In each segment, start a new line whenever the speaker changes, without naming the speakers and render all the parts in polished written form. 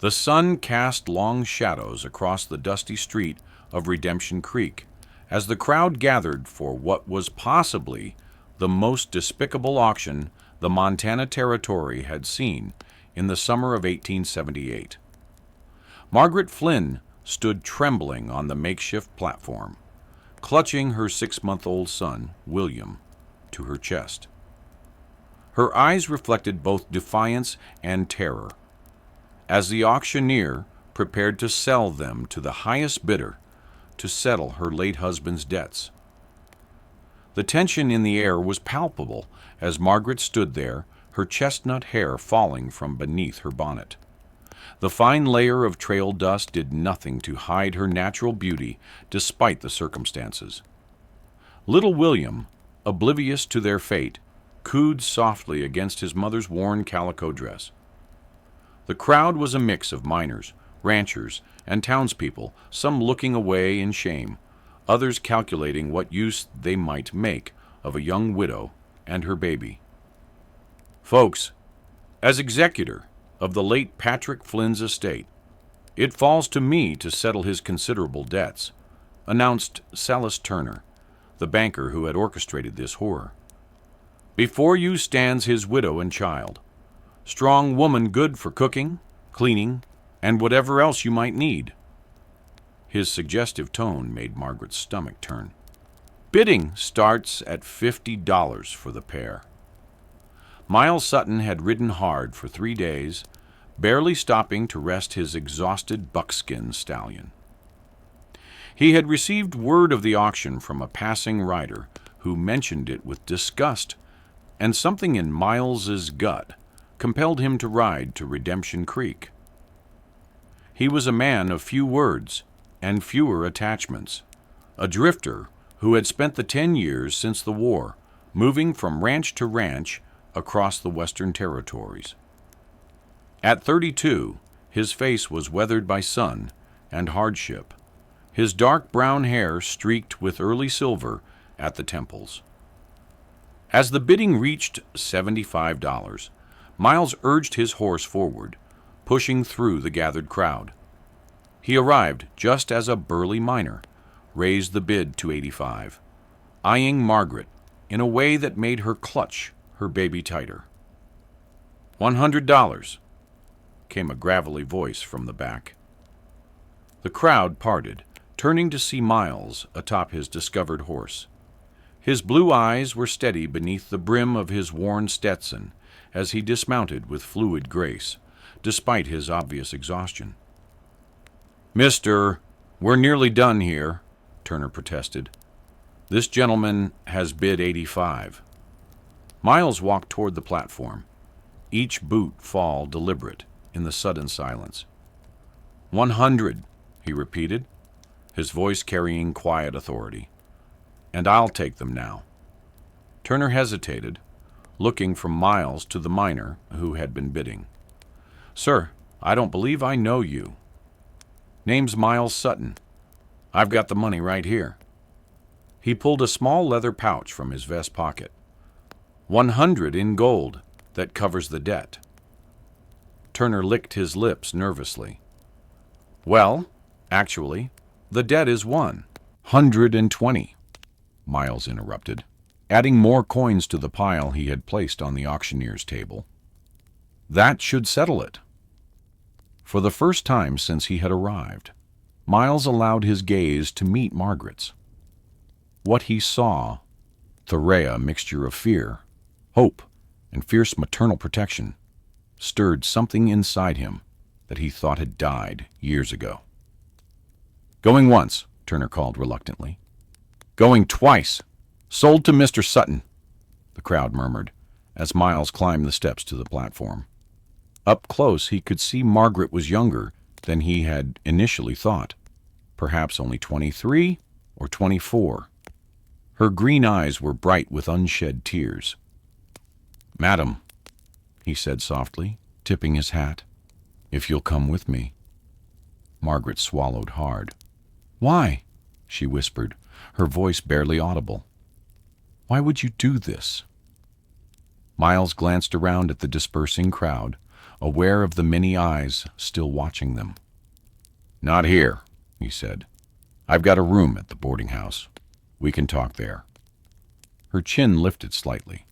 The sun cast long shadows across the dusty street of Redemption Creek as the crowd gathered for what was possibly the most despicable auction the Montana Territory had seen in the summer of 1878. Margaret Flynn stood trembling on the makeshift platform, clutching her 6-month-old son, William, to her chest. Her eyes reflected both defiance and terror as the auctioneer prepared to sell them to the highest bidder to settle her late husband's debts. The tension in the air was palpable as Margaret stood there, her chestnut hair falling from beneath her bonnet. The fine layer of trail dust did nothing to hide her natural beauty despite the circumstances. Little William, oblivious to their fate, cooed softly against his mother's worn calico dress. The crowd was a mix of miners, ranchers, and townspeople, some looking away in shame, others calculating what use they might make of a young widow and her baby. Folks, as executor of the late Patrick Flynn's estate, it falls to me to settle his considerable debts, announced Silas Turner, the banker who had orchestrated this horror. Before you stands his widow and child, strong woman good for cooking, cleaning, and whatever else you might need. His suggestive tone made Margaret's stomach turn. Bidding starts at $50 for the pair. Miles Sutton had ridden hard for 3 days, barely stopping to rest his exhausted buckskin stallion. He had received word of the auction from a passing rider who mentioned it with disgust, and something in Miles's gut compelled him to ride to Redemption Creek. He was a man of few words and fewer attachments, a drifter who had spent the 10 years since the war moving from ranch to ranch across the Western Territories. At 32, his face was weathered by sun and hardship, his dark brown hair streaked with early silver at the temples. As the bidding reached $75, Miles urged his horse forward, pushing through the gathered crowd. He arrived just as a burly miner raised the bid to $85, eyeing Margaret in a way that made her clutch her baby tighter. $100, came a gravelly voice from the back. The crowd parted, turning to see Miles atop his discovered horse. His blue eyes were steady beneath the brim of his worn Stetson as he dismounted with fluid grace, despite his obvious exhaustion. "Mister, we're nearly done here," Turner protested. "This gentleman has bid $85. Miles walked toward the platform, each boot fall deliberate in the sudden silence. "100, he repeated, his voice carrying quiet authority. "And I'll take them now." Turner hesitated, looking from Miles to the miner who had been bidding. "Sir, I don't believe I know you." "Name's Miles Sutton. I've got the money right here." He pulled a small leather pouch from his vest pocket. "100 in gold, that covers the debt." Turner licked his lips nervously. "Well, actually, the debt is $120, Miles interrupted, adding more coins to the pile he had placed on the auctioneer's table. "That should settle it." For the first time since he had arrived, Miles allowed his gaze to meet Margaret's. What he saw, the rare mixture of fear, hope, and fierce maternal protection, stirred something inside him that he thought had died years ago. "Going once," Turner called reluctantly. "Going twice. Sold to Mr. Sutton," the crowd murmured, as Miles climbed the steps to the platform. Up close, he could see Margaret was younger than he had initially thought, perhaps only 23 or 24. Her green eyes were bright with unshed tears. "Madam," he said softly, tipping his hat, "if you'll come with me." Margaret swallowed hard. "Why?" she whispered, her voice barely audible. "Why would you do this?" Miles glanced around at the dispersing crowd, aware of the many eyes still watching them. "Not here," he said. "I've got a room at the boarding house. We can talk there." Her chin lifted slightly.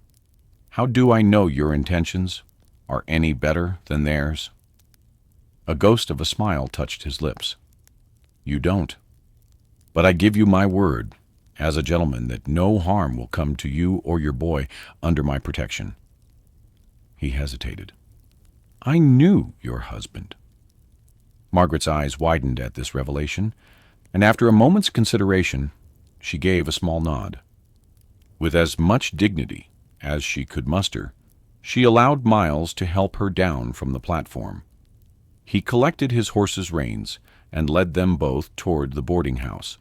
"How do I know your intentions are any better than theirs?" A ghost of a smile touched his lips. "You don't. But I give you my word, as a gentleman, that no harm will come to you or your boy under my protection." He hesitated. "I knew your husband." Margaret's eyes widened at this revelation, and after a moment's consideration, she gave a small nod. With as much dignity as she could muster, she allowed Miles to help her down from the platform. He collected his horse's reins and led them both toward the boarding house,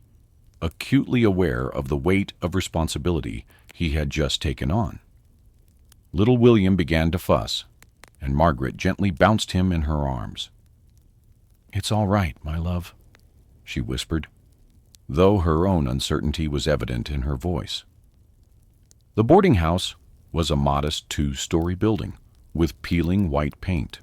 acutely aware of the weight of responsibility he had just taken on. Little William began to fuss, and Margaret gently bounced him in her arms. "It's all right, my love," she whispered, though her own uncertainty was evident in her voice. The boarding house was a modest 2-story building with peeling white paint.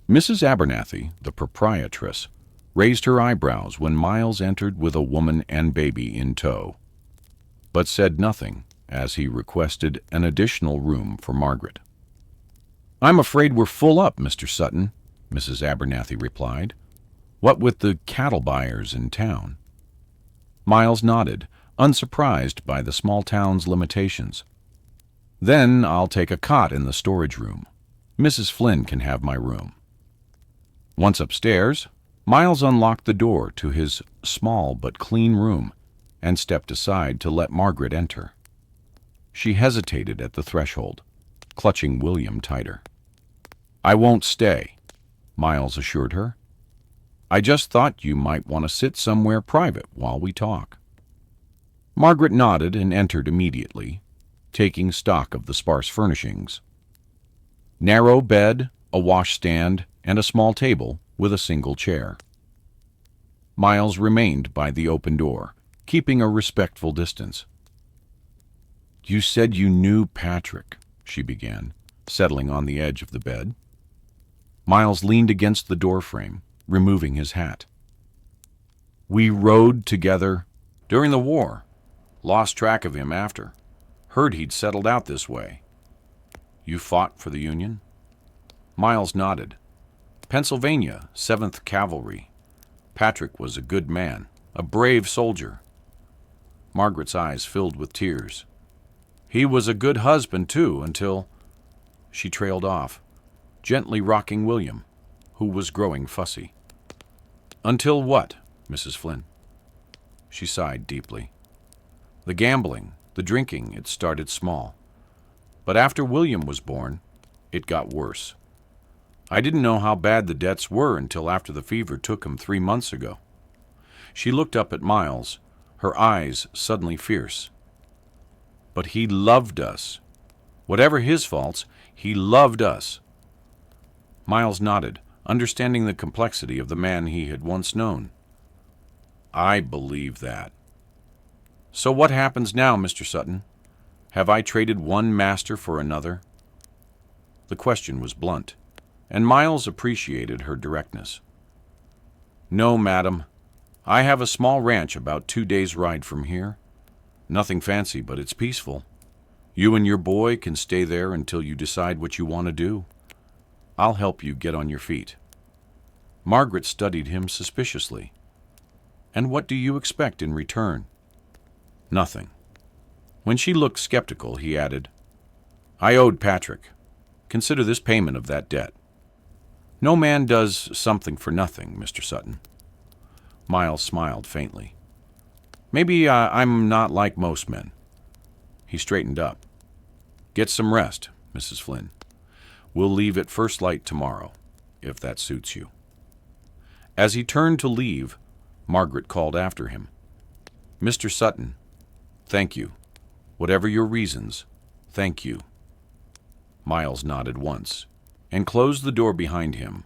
Mrs. Abernathy, the proprietress, raised her eyebrows when Miles entered with a woman and baby in tow, but said nothing as he requested an additional room for Margaret. "I'm afraid we're full up, Mr. Sutton," Mrs. Abernathy replied. "What with the cattle buyers in town?" Miles nodded, unsurprised by the small town's limitations. "Then I'll take a cot in the storage room. Mrs. Flynn can have my room." Once upstairs, Miles unlocked the door to his small but clean room and stepped aside to let Margaret enter. She hesitated at the threshold, clutching William tighter. "I won't stay," Miles assured her. "I just thought you might want to sit somewhere private while we talk." Margaret nodded and entered immediately, taking stock of the sparse furnishings. Narrow bed, a washstand, and a small table with a single chair. Miles remained by the open door, keeping a respectful distance. "You said you knew Patrick," she began, settling on the edge of the bed. Miles leaned against the doorframe, removing his hat. "We rode together during the war. Lost track of him after. Heard he'd settled out this way." "You fought for the Union?" Miles nodded. "Pennsylvania, 7th Cavalry. Patrick was a good man, a brave soldier." Margaret's eyes filled with tears. "He was a good husband, too, until—" She trailed off, gently rocking William, who was growing fussy. "Until what, Mrs. Flynn?" She sighed deeply. "The gambling, the drinking, it started small. But after William was born, it got worse. I didn't know how bad the debts were until after the fever took him 3 months ago." She looked up at Miles, her eyes suddenly fierce. "But he loved us. Whatever his faults, he loved us." Miles nodded, understanding the complexity of the man he had once known. "I believe that. So what happens now, Mr. Sutton? Have I traded one master for another?" The question was blunt, and Miles appreciated her directness. "No, madam. I have a small ranch about 2 days' ride from here. Nothing fancy, but it's peaceful. You and your boy can stay there until you decide what you want to do. I'll help you get on your feet." Margaret studied him suspiciously. "And what do you expect in return?" "Nothing." When she looked skeptical, he added, "I owed Patrick. Consider this payment of that debt. No man does something for nothing, Mr. Sutton." Miles smiled faintly. "Maybe I'm not like most men." He straightened up. "Get some rest, Mrs. Flynn. We'll leave at first light tomorrow, if that suits you." As he turned to leave, Margaret called after him, "Mr. Sutton, thank you. Whatever your reasons, thank you." Miles nodded once and closed the door behind him,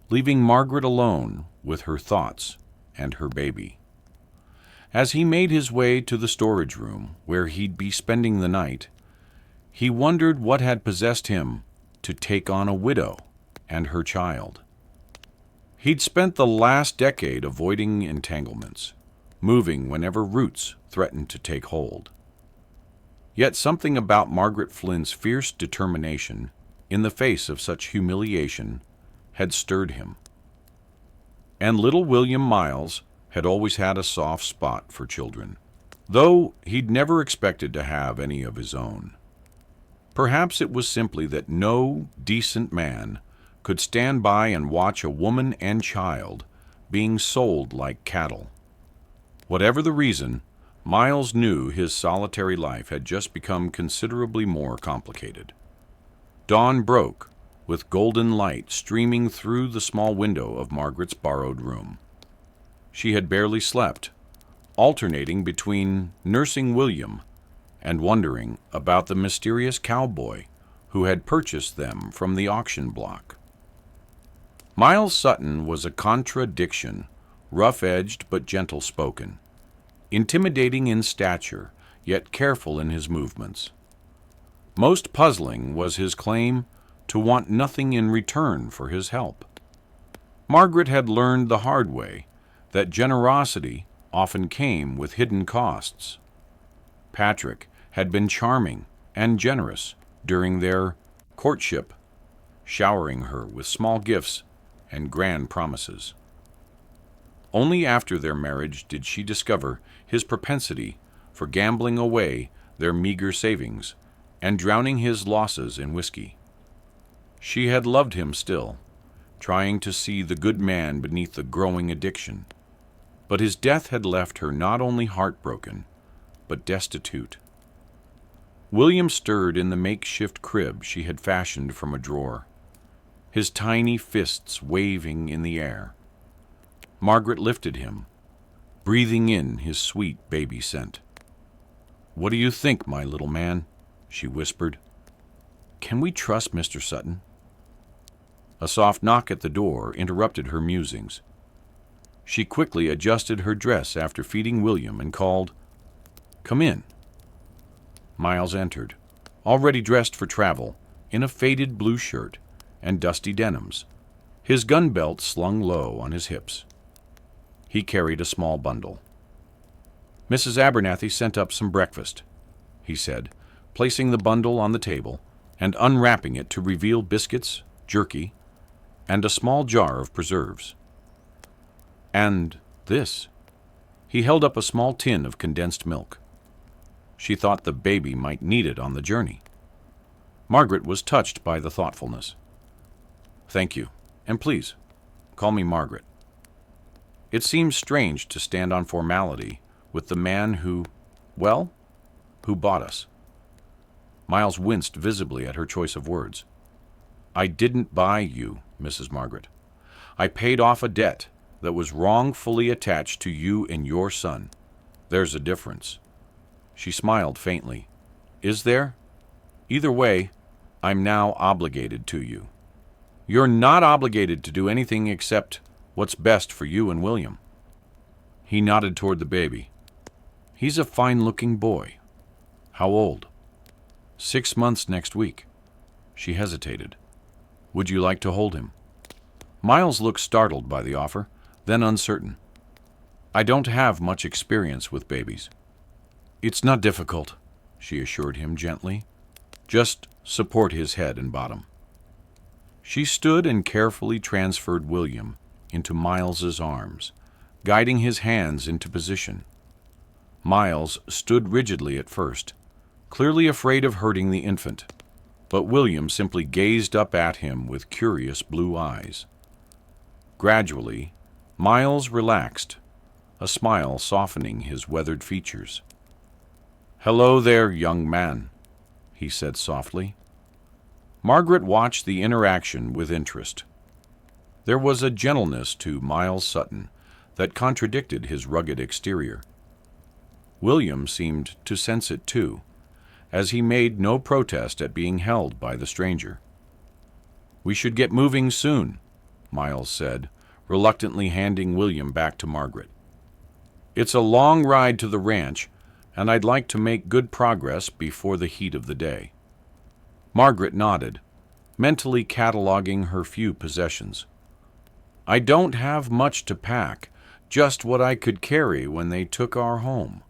leaving Margaret alone with her thoughts and her baby. As he made his way to the storage room where he'd be spending the night, he wondered what had possessed him to take on a widow and her child. He'd spent the last decade avoiding entanglements, moving whenever roots threatened to take hold. Yet something about Margaret Flynn's fierce determination in the face of such humiliation had stirred him. And little William Miles had always had a soft spot for children, though he'd never expected to have any of his own. Perhaps it was simply that no decent man could stand by and watch a woman and child being sold like cattle. Whatever the reason, Miles knew his solitary life had just become considerably more complicated. Dawn broke, with golden light streaming through the small window of Margaret's borrowed room. She had barely slept, alternating between nursing William and wondering about the mysterious cowboy who had purchased them from the auction block. Miles Sutton was a contradiction, rough-edged but gentle-spoken, intimidating in stature, yet careful in his movements. Most puzzling was his claim to want nothing in return for his help. Margaret had learned the hard way that generosity often came with hidden costs. Patrick had been charming and generous during their courtship, showering her with small gifts and grand promises. Only after their marriage did she discover his propensity for gambling away their meager savings and drowning his losses in whiskey. She had loved him still, trying to see the good man beneath the growing addiction, but his death had left her not only heartbroken, but destitute. William stirred in the makeshift crib she had fashioned from a drawer, his tiny fists waving in the air. Margaret lifted him, breathing in his sweet baby scent. "What do you think, my little man?" she whispered. "Can we trust Mr. Sutton?" A soft knock at the door interrupted her musings. She quickly adjusted her dress after feeding William and called, "Come in." Miles entered, already dressed for travel, in a faded blue shirt and dusty denims, his gun belt slung low on his hips. He carried a small bundle. "Mrs. Abernathy sent up some breakfast," he said, placing the bundle on the table and unwrapping it to reveal biscuits, jerky, and a small jar of preserves. "And this." He held up a small tin of condensed milk. She thought the baby might need it on the journey. Margaret was touched by the thoughtfulness. "Thank you, and please, call me Margaret." It seemed strange to stand on formality with the man who bought us. Miles winced visibly at her choice of words. "I didn't buy you, Mrs. Margaret. I paid off a debt that was wrongfully attached to you and your son. There's a difference." She smiled faintly. "Is there? Either way, I'm now obligated to you." "You're not obligated to do anything except what's best for you and William." He nodded toward the baby. "He's a fine-looking boy." "How old?" 6 months next week." She hesitated. "Would you like to hold him?" Miles looked startled by the offer, then uncertain. "I don't have much experience with babies." "It's not difficult," she assured him gently. "Just support his head and bottom." She stood and carefully transferred William into Miles's arms, guiding his hands into position. Miles stood rigidly at first, clearly afraid of hurting the infant, but William simply gazed up at him with curious blue eyes. Gradually, Miles relaxed, a smile softening his weathered features. "Hello there, young man," he said softly. Margaret watched the interaction with interest. There was a gentleness to Miles Sutton that contradicted his rugged exterior. William seemed to sense it too, as he made no protest at being held by the stranger. "We should get moving soon," Miles said, reluctantly handing William back to Margaret. "It's a long ride to the ranch, and I'd like to make good progress before the heat of the day." Margaret nodded. mentally cataloging her few possessions. "I don't have much to pack, just what I could carry when they took our home."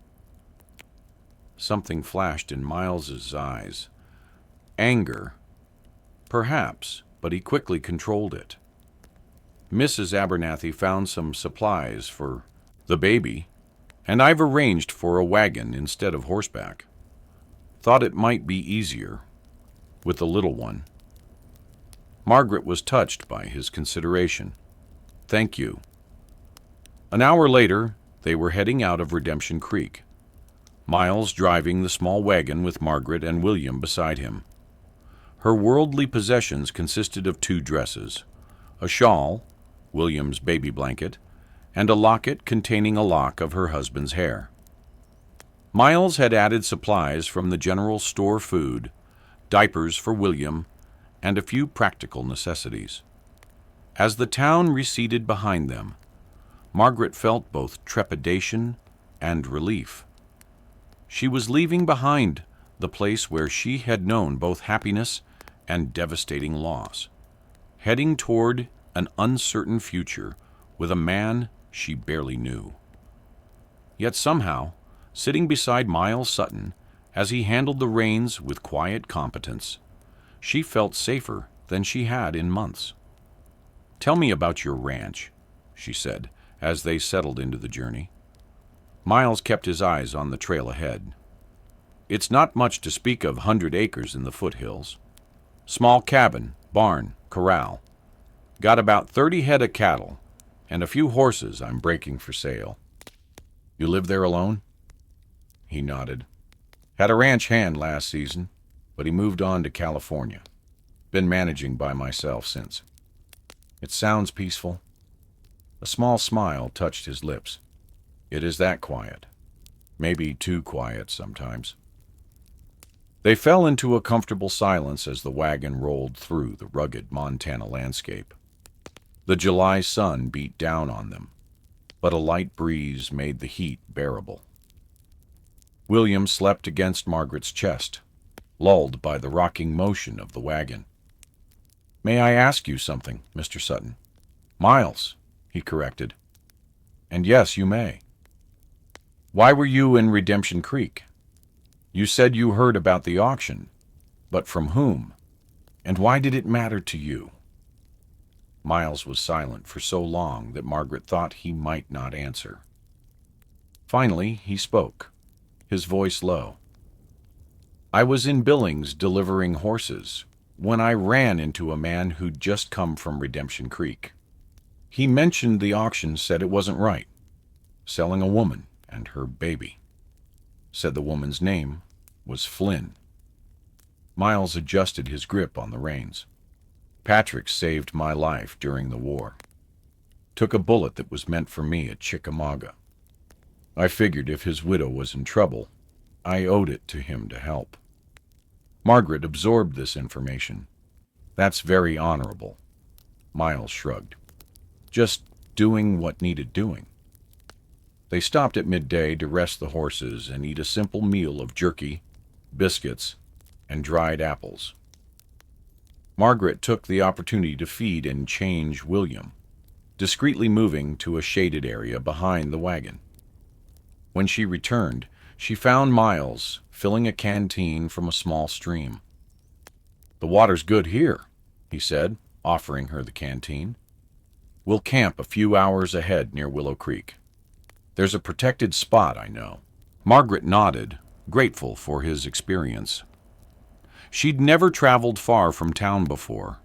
Something flashed in Miles's eyes. Anger, perhaps, but he quickly controlled it. "Mrs. Abernathy found some supplies for the baby, and I've arranged for a wagon instead of horseback. Thought it might be easier with the little one." Margaret was touched by his consideration. "Thank you." An hour later, they were heading out of Redemption Creek, Miles driving the small wagon with Margaret and William beside him. Her worldly possessions consisted of 2 dresses, a shawl, William's baby blanket, and a locket containing a lock of her husband's hair. Miles had added supplies from the general store food, diapers for William, and a few practical necessities. As the town receded behind them, Margaret felt both trepidation and relief. She was leaving behind the place where she had known both happiness and devastating loss, heading toward an uncertain future with a man she barely knew. Yet somehow, sitting beside Miles Sutton as he handled the reins with quiet competence, she felt safer than she had in months. "Tell me about your ranch," she said, as they settled into the journey. Miles kept his eyes on the trail ahead. "It's not much to speak of, 100 acres in the foothills. Small cabin, barn, corral. Got about 30 head of cattle, and a few horses I'm breaking for sale." "You live there alone?" He nodded. "Had a ranch hand last season, but he moved on to California. Been managing by myself since." "It sounds peaceful." A small smile touched his lips. "It is that quiet. Maybe too quiet sometimes." They fell into a comfortable silence as the wagon rolled through the rugged Montana landscape. The July sun beat down on them, but a light breeze made the heat bearable. William slept against Margaret's chest, lulled by the rocking motion of the wagon. "May I ask you something, Mr. Sutton?" "Miles," he corrected. "And yes, you may. Why were you in Redemption Creek? You said you heard about the auction, but from whom? And why did it matter to you?" Miles was silent for so long that Margaret thought he might not answer. Finally, he spoke, his voice low. "I was in Billings delivering horses when I ran into a man who'd just come from Redemption Creek. He mentioned the auction, said it wasn't right. Selling a woman and her baby. Said the woman's name was Flynn." Miles adjusted his grip on the reins. "Patrick saved my life during the war. Took a bullet that was meant for me at Chickamauga. I figured if his widow was in trouble, I owed it to him to help." Margaret absorbed this information. "That's very honorable." Miles shrugged. "Just doing what needed doing." They stopped at midday to rest the horses and eat a simple meal of jerky, biscuits, and dried apples. Margaret took the opportunity to feed and change William, discreetly moving to a shaded area behind the wagon. When she returned, she found Miles filling a canteen from a small stream. "The water's good here," he said, offering her the canteen. "We'll camp a few hours ahead near Willow Creek. There's a protected spot, I know." Margaret nodded, grateful for his experience. She'd never traveled far from town before,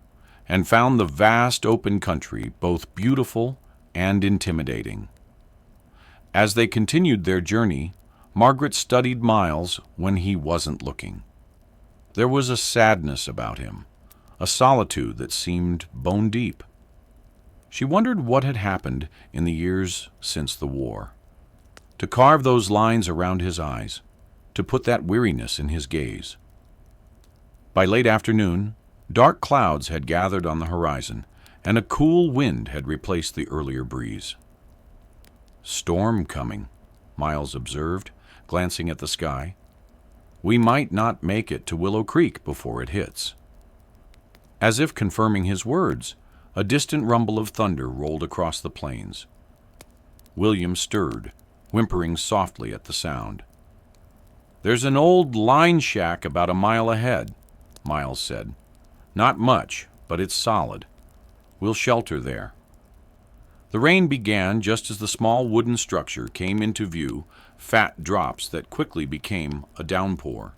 and found the vast open country both beautiful and intimidating. As they continued their journey, Margaret studied Miles when he wasn't looking. There was a sadness about him, a solitude that seemed bone deep. She wondered what had happened in the years since the war. To carve those lines around his eyes, to put that weariness in his gaze. By late afternoon, dark clouds had gathered on the horizon, and a cool wind had replaced the earlier breeze. "Storm coming," Miles observed, glancing at the sky. "We might not make it to Willow Creek before it hits." As if confirming his words, a distant rumble of thunder rolled across the plains. William stirred, whimpering softly at the sound. "There's an old line shack about a mile ahead," Miles said. "Not much, but it's solid. We'll shelter there." The rain began just as the small wooden structure came into view, fat drops that quickly became a downpour.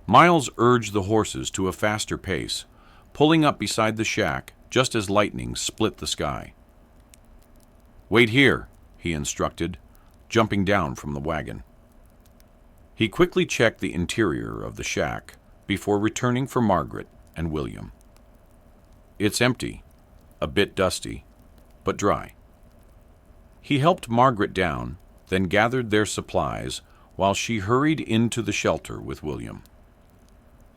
Miles urged the horses to a faster pace, pulling up beside the shack just as lightning split the sky. "Wait here," he instructed, jumping down from the wagon. He quickly checked the interior of the shack before returning for Margaret and William. "It's empty, a bit dusty, but dry." He helped Margaret down, then gathered their supplies while she hurried into the shelter with William.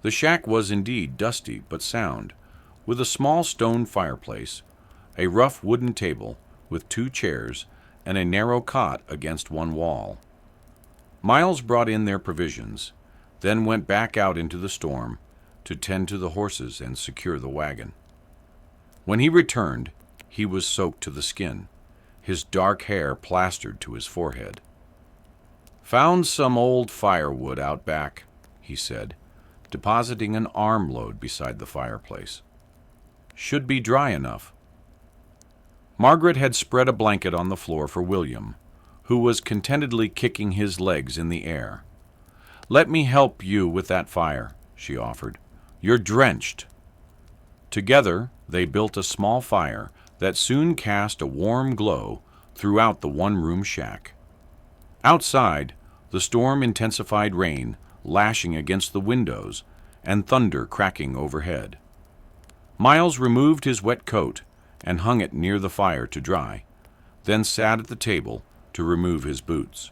The shack was indeed dusty but sound, with a small stone fireplace, a rough wooden table with 2 chairs, and a narrow cot against one wall. Miles brought in their provisions, then went back out into the storm to tend to the horses and secure the wagon. When he returned, he was soaked to the skin, his dark hair plastered to his forehead. "Found some old firewood out back," he said, depositing an armload beside the fireplace. "Should be dry enough." Margaret had spread a blanket on the floor for William, who was contentedly kicking his legs in the air. "Let me help you with that fire," she offered. "You're drenched." Together, they built a small fire that soon cast a warm glow throughout the one-room shack. Outside, the storm-intensified rain lashing against the windows and thunder cracking overhead. Miles removed his wet coat and hung it near the fire to dry, then sat at the table to remove his boots.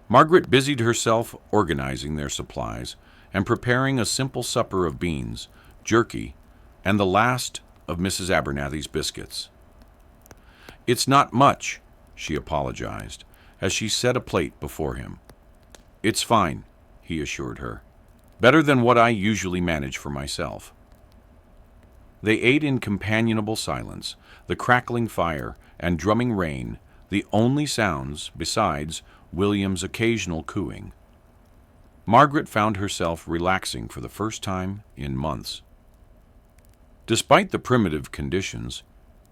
Margaret busied herself organizing their supplies and preparing a simple supper of beans, jerky, and the last of Mrs. Abernathy's biscuits. "It's not much," she apologized, as she set a plate before him. "It's fine," he assured her. "Better than what I usually manage for myself." They ate in companionable silence, the crackling fire and drumming rain the only sounds besides William's occasional cooing. Margaret found herself relaxing for the first time in months. Despite the primitive conditions,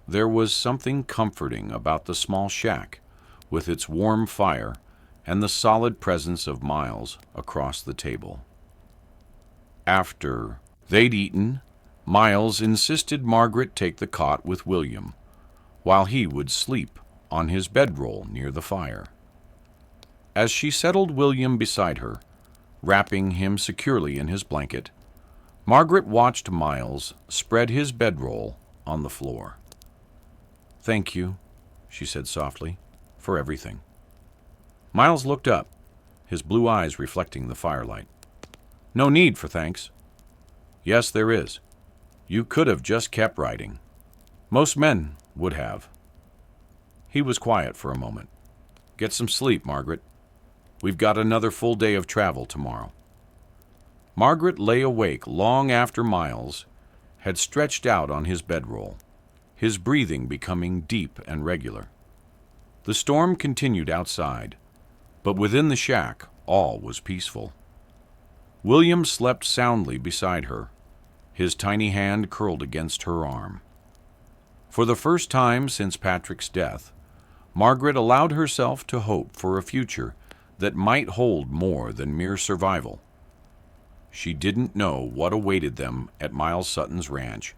there was something comforting about the small shack, with its warm fire and the solid presence of Miles across the table. After they'd eaten, Miles insisted Margaret take the cot with William, while he would sleep on his bedroll near the fire. As she settled William beside her, wrapping him securely in his blanket, Margaret watched Miles spread his bedroll on the floor. "Thank you," she said softly, "for everything." Miles looked up, his blue eyes reflecting the firelight. "No need for thanks." "Yes, there is. You could have just kept writing. Most men would have." He was quiet for a moment. "Get some sleep, Margaret. We've got another full day of travel tomorrow." Margaret lay awake long after Miles had stretched out on his bedroll, his breathing becoming deep and regular. The storm continued outside, but within the shack all was peaceful. William slept soundly beside her, his tiny hand curled against her arm. For the first time since Patrick's death, Margaret allowed herself to hope for a future that might hold more than mere survival. She didn't know what awaited them at Miles Sutton's ranch,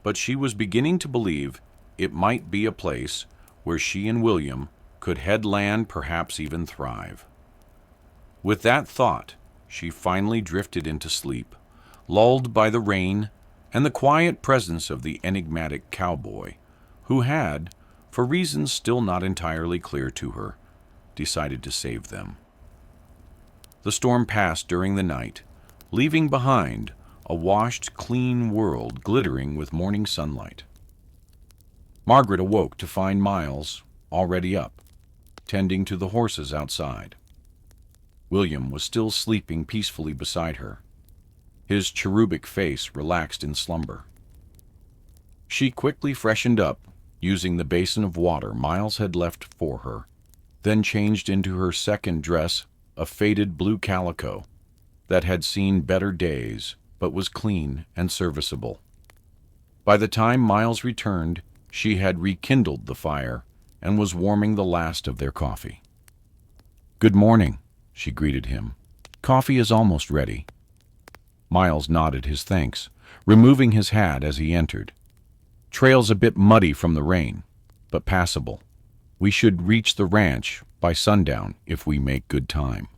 but she was beginning to believe it might be a place where she and William could headland, perhaps even thrive. With that thought, she finally drifted into sleep, lulled by the rain and the quiet presence of the enigmatic cowboy, who had, for reasons still not entirely clear to her, decided to save them. The storm passed during the night, leaving behind a washed, clean world glittering with morning sunlight. Margaret awoke to find Miles already up, tending to the horses outside. William was still sleeping peacefully beside her. His cherubic face relaxed in slumber. She quickly freshened up, using the basin of water Miles had left for her, then changed into her second dress, a faded blue calico that had seen better days but was clean and serviceable. By the time Miles returned, she had rekindled the fire and was warming the last of their coffee. "Good morning," she greeted him. "Coffee is almost ready." Miles nodded his thanks, removing his hat as he entered. "Trail's a bit muddy from the rain, but passable. We should reach the ranch by sundown if we make good time."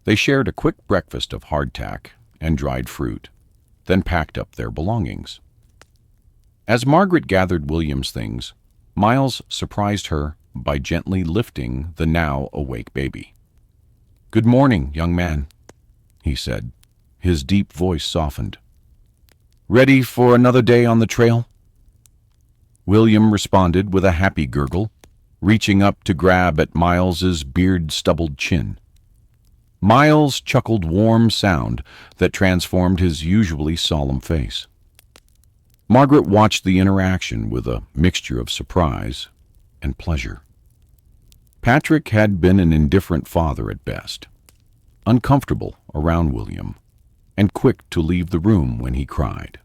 They shared a quick breakfast of hardtack and dried fruit, then packed up their belongings. As Margaret gathered William's things, Miles surprised her by gently lifting the now awake baby. "Good morning, young man," he said. His deep voice softened. "Ready for another day on the trail?" William responded with a happy gurgle, reaching up to grab at Miles's beard-stubbled chin. Miles chuckled warm sound that transformed his usually solemn face. Margaret watched the interaction with a mixture of surprise and pleasure. Patrick had been an indifferent father at best, uncomfortable around William, and quick to leave the room when he cried.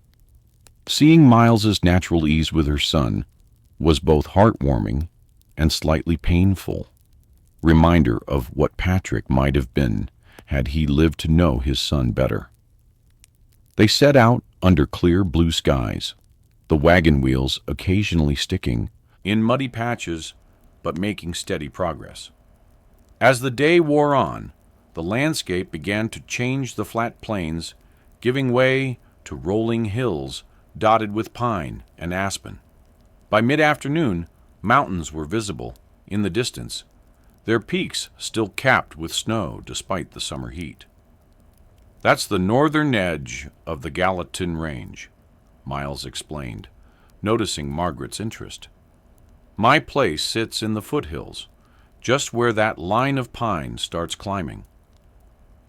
Seeing Miles's natural ease with her son was both heartwarming and slightly painful, reminder of what Patrick might have been had he lived to know his son better. They set out under clear blue skies, the wagon wheels occasionally sticking in muddy patches but making steady progress. As the day wore on, the landscape began to change, the flat plains giving way to rolling hills dotted with pine and aspen. By mid-afternoon, mountains were visible in the distance, their peaks still capped with snow despite the summer heat. "That's the northern edge of the Gallatin Range," Miles explained, noticing Margaret's interest. "My place sits in the foothills, just where that line of pine starts climbing."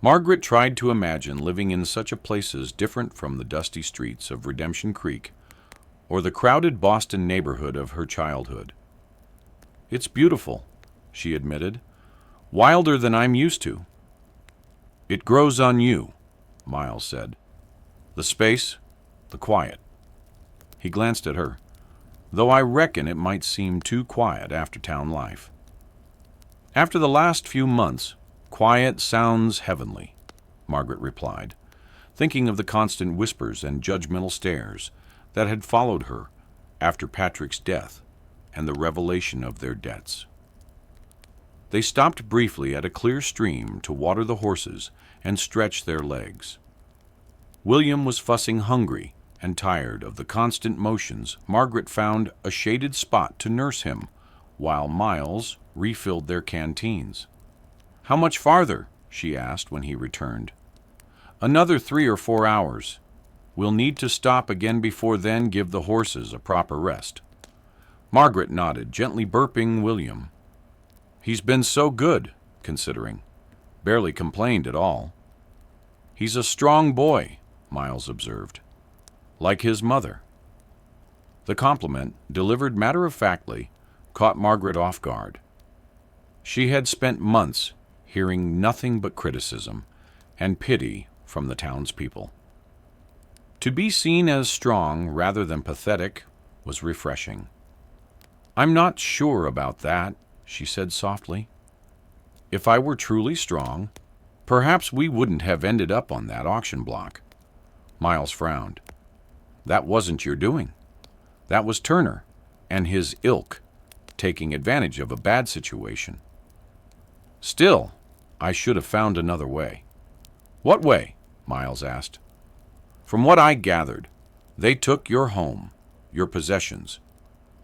Margaret tried to imagine living in such a place as different from the dusty streets of Redemption Creek or the crowded Boston neighborhood of her childhood. "It's beautiful," she admitted, "wilder than I'm used to." "It grows on you," Miles said. "The space, the quiet." He glanced at her, "Though I reckon it might seem too quiet after town life." "After the last few months, quiet sounds heavenly," Margaret replied, thinking of the constant whispers and judgmental stares that had followed her after Patrick's death and the revelation of their debts. They stopped briefly at a clear stream to water the horses and stretch their legs. William was fussing, hungry and tired of the constant motions. Margaret found a shaded spot to nurse him, while Miles refilled their canteens. "How much farther?" she asked when he returned. "Another 3 or 4 hours. We'll need to stop again before then. Give the horses a proper rest." Margaret nodded, gently burping William. "He's been so good, considering. Barely complained at all." "He's a strong boy," Miles observed. "Like his mother." The compliment, delivered matter-of-factly, caught Margaret off guard. She had spent months hearing nothing but criticism and pity from the townspeople. To be seen as strong rather than pathetic was refreshing. "I'm not sure about that," she said softly. "If I were truly strong, perhaps we wouldn't have ended up on that auction block." Miles frowned. "That wasn't your doing. That was Turner and his ilk taking advantage of a bad situation." "Still, I should have found another way." "What way?" Miles asked. "From what I gathered, they took your home, your possessions.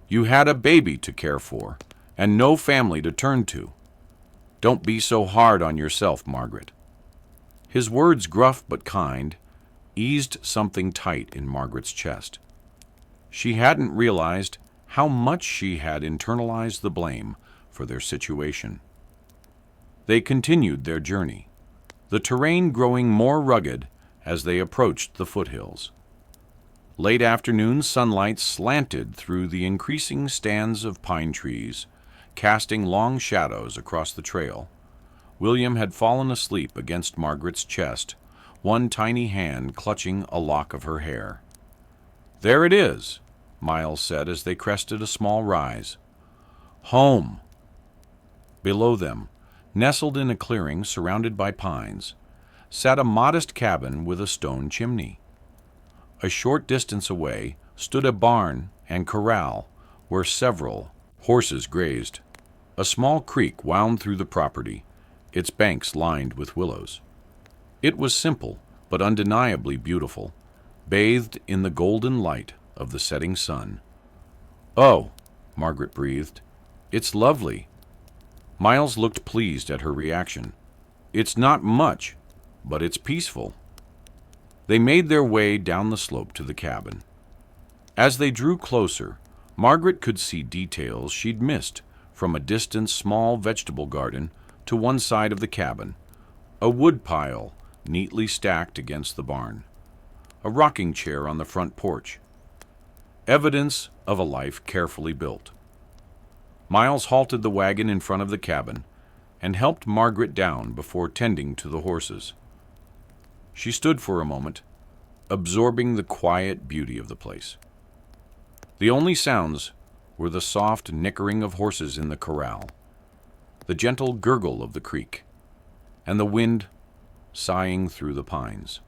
You had a baby to care for, and no family to turn to. Don't be so hard on yourself, Margaret." His words, gruff but kind, eased something tight in Margaret's chest. She hadn't realized how much she had internalized the blame for their situation. They continued their journey, the terrain growing more rugged as they approached the foothills. Late afternoon sunlight slanted through the increasing stands of pine trees, casting long shadows across the trail. William had fallen asleep against Margaret's chest, one tiny hand clutching a lock of her hair. "There it is," Miles said as they crested a small rise. "Home." Below them, nestled in a clearing surrounded by pines, sat a modest cabin with a stone chimney. A short distance away stood a barn and corral where several horses grazed. A small creek wound through the property, its banks lined with willows. It was simple, but undeniably beautiful, bathed in the golden light of the setting sun. "Oh," Margaret breathed, "it's lovely." Miles looked pleased at her reaction. "It's not much, but it's peaceful." They made their way down the slope to the cabin. As they drew closer, Margaret could see details she'd missed from a distant small vegetable garden to one side of the cabin, a wood pile neatly stacked against the barn, a rocking chair on the front porch, evidence of a life carefully built. Miles halted the wagon in front of the cabin and helped Margaret down before tending to the horses. She stood for a moment, absorbing the quiet beauty of the place. The only sounds were the soft nickering of horses in the corral, the gentle gurgle of the creek, and the wind sighing through the pines.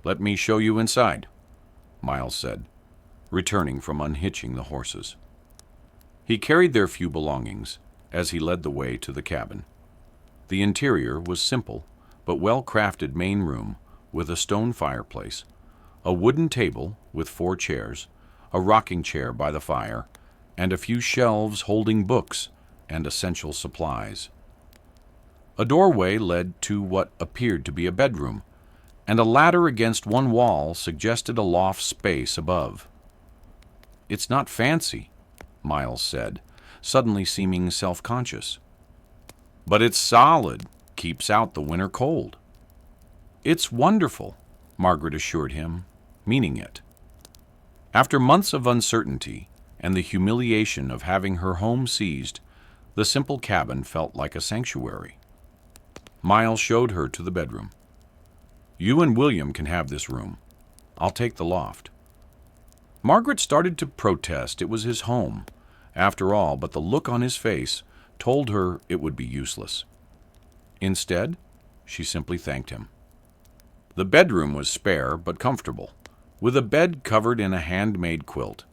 "Let me show you inside," Miles said, returning from unhitching the horses. He carried their few belongings as he led the way to the cabin. The interior was simple, but well-crafted main room with a stone fireplace, a wooden table with 4 chairs, a rocking chair by the fire, and a few shelves holding books and essential supplies. A doorway led to what appeared to be a bedroom, and a ladder against one wall suggested a loft space above. "It's not fancy," Miles said, suddenly seeming self-conscious. "But it's solid, keeps out the winter cold." "It's wonderful," Margaret assured him, meaning it. After months of uncertainty and the humiliation of having her home seized, the simple cabin felt like a sanctuary. Miles showed her to the bedroom. "You and William can have this room. I'll take the loft." Margaret started to protest. It was his home, after all, but the look on his face told her it would be useless. Instead, she simply thanked him. The bedroom was spare but comfortable, with a bed covered in a handmade quilt,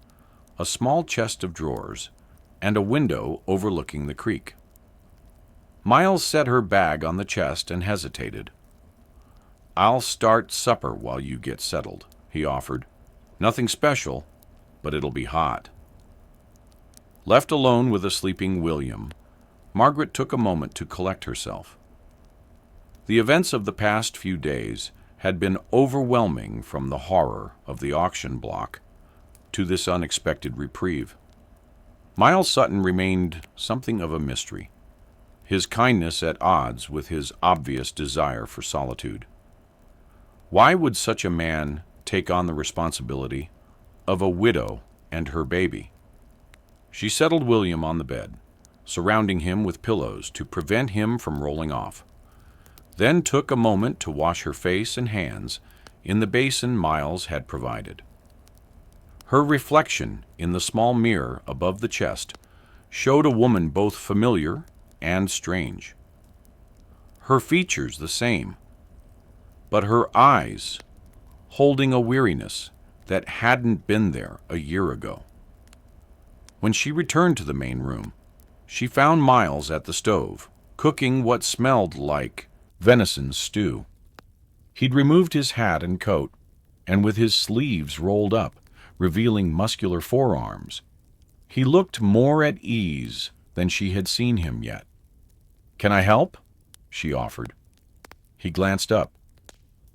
a small chest of drawers, and a window overlooking the creek. Miles set her bag on the chest and hesitated. "I'll start supper while you get settled," he offered. "Nothing special, but it'll be hot." Left alone with a sleeping William, Margaret took a moment to collect herself. The events of the past few days had been overwhelming, from the horror of the auction block to this unexpected reprieve. Miles Sutton remained something of a mystery, his kindness at odds with his obvious desire for solitude. Why would such a man take on the responsibility of a widow and her baby? She settled William on the bed, surrounding him with pillows to prevent him from rolling off, then took a moment to wash her face and hands in the basin Miles had provided. Her reflection in the small mirror above the chest showed a woman both familiar and strange. Her features the same, but her eyes holding a weariness that hadn't been there a year ago. When she returned to the main room, she found Miles at the stove, cooking what smelled like venison stew. He'd removed his hat and coat, and with his sleeves rolled up, revealing muscular forearms, he looked more at ease than she had seen him yet. "Can I help?" she offered. He glanced up.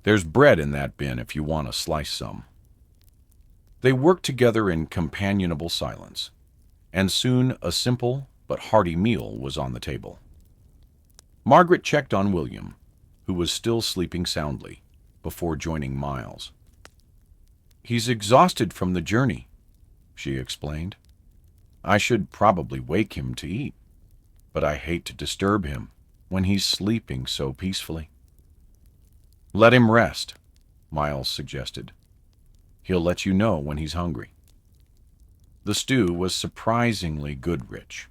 "There's bread in that bin if you want to slice some." They worked together in companionable silence, and soon a simple but hearty meal was on the table. Margaret checked on William, who was still sleeping soundly. before joining Miles. "He's exhausted from the journey," she explained. "I should probably wake him to eat, but I hate to disturb him when he's sleeping so peacefully." "Let him rest," Miles suggested. "He'll let you know when he's hungry." The stew was surprisingly good rich,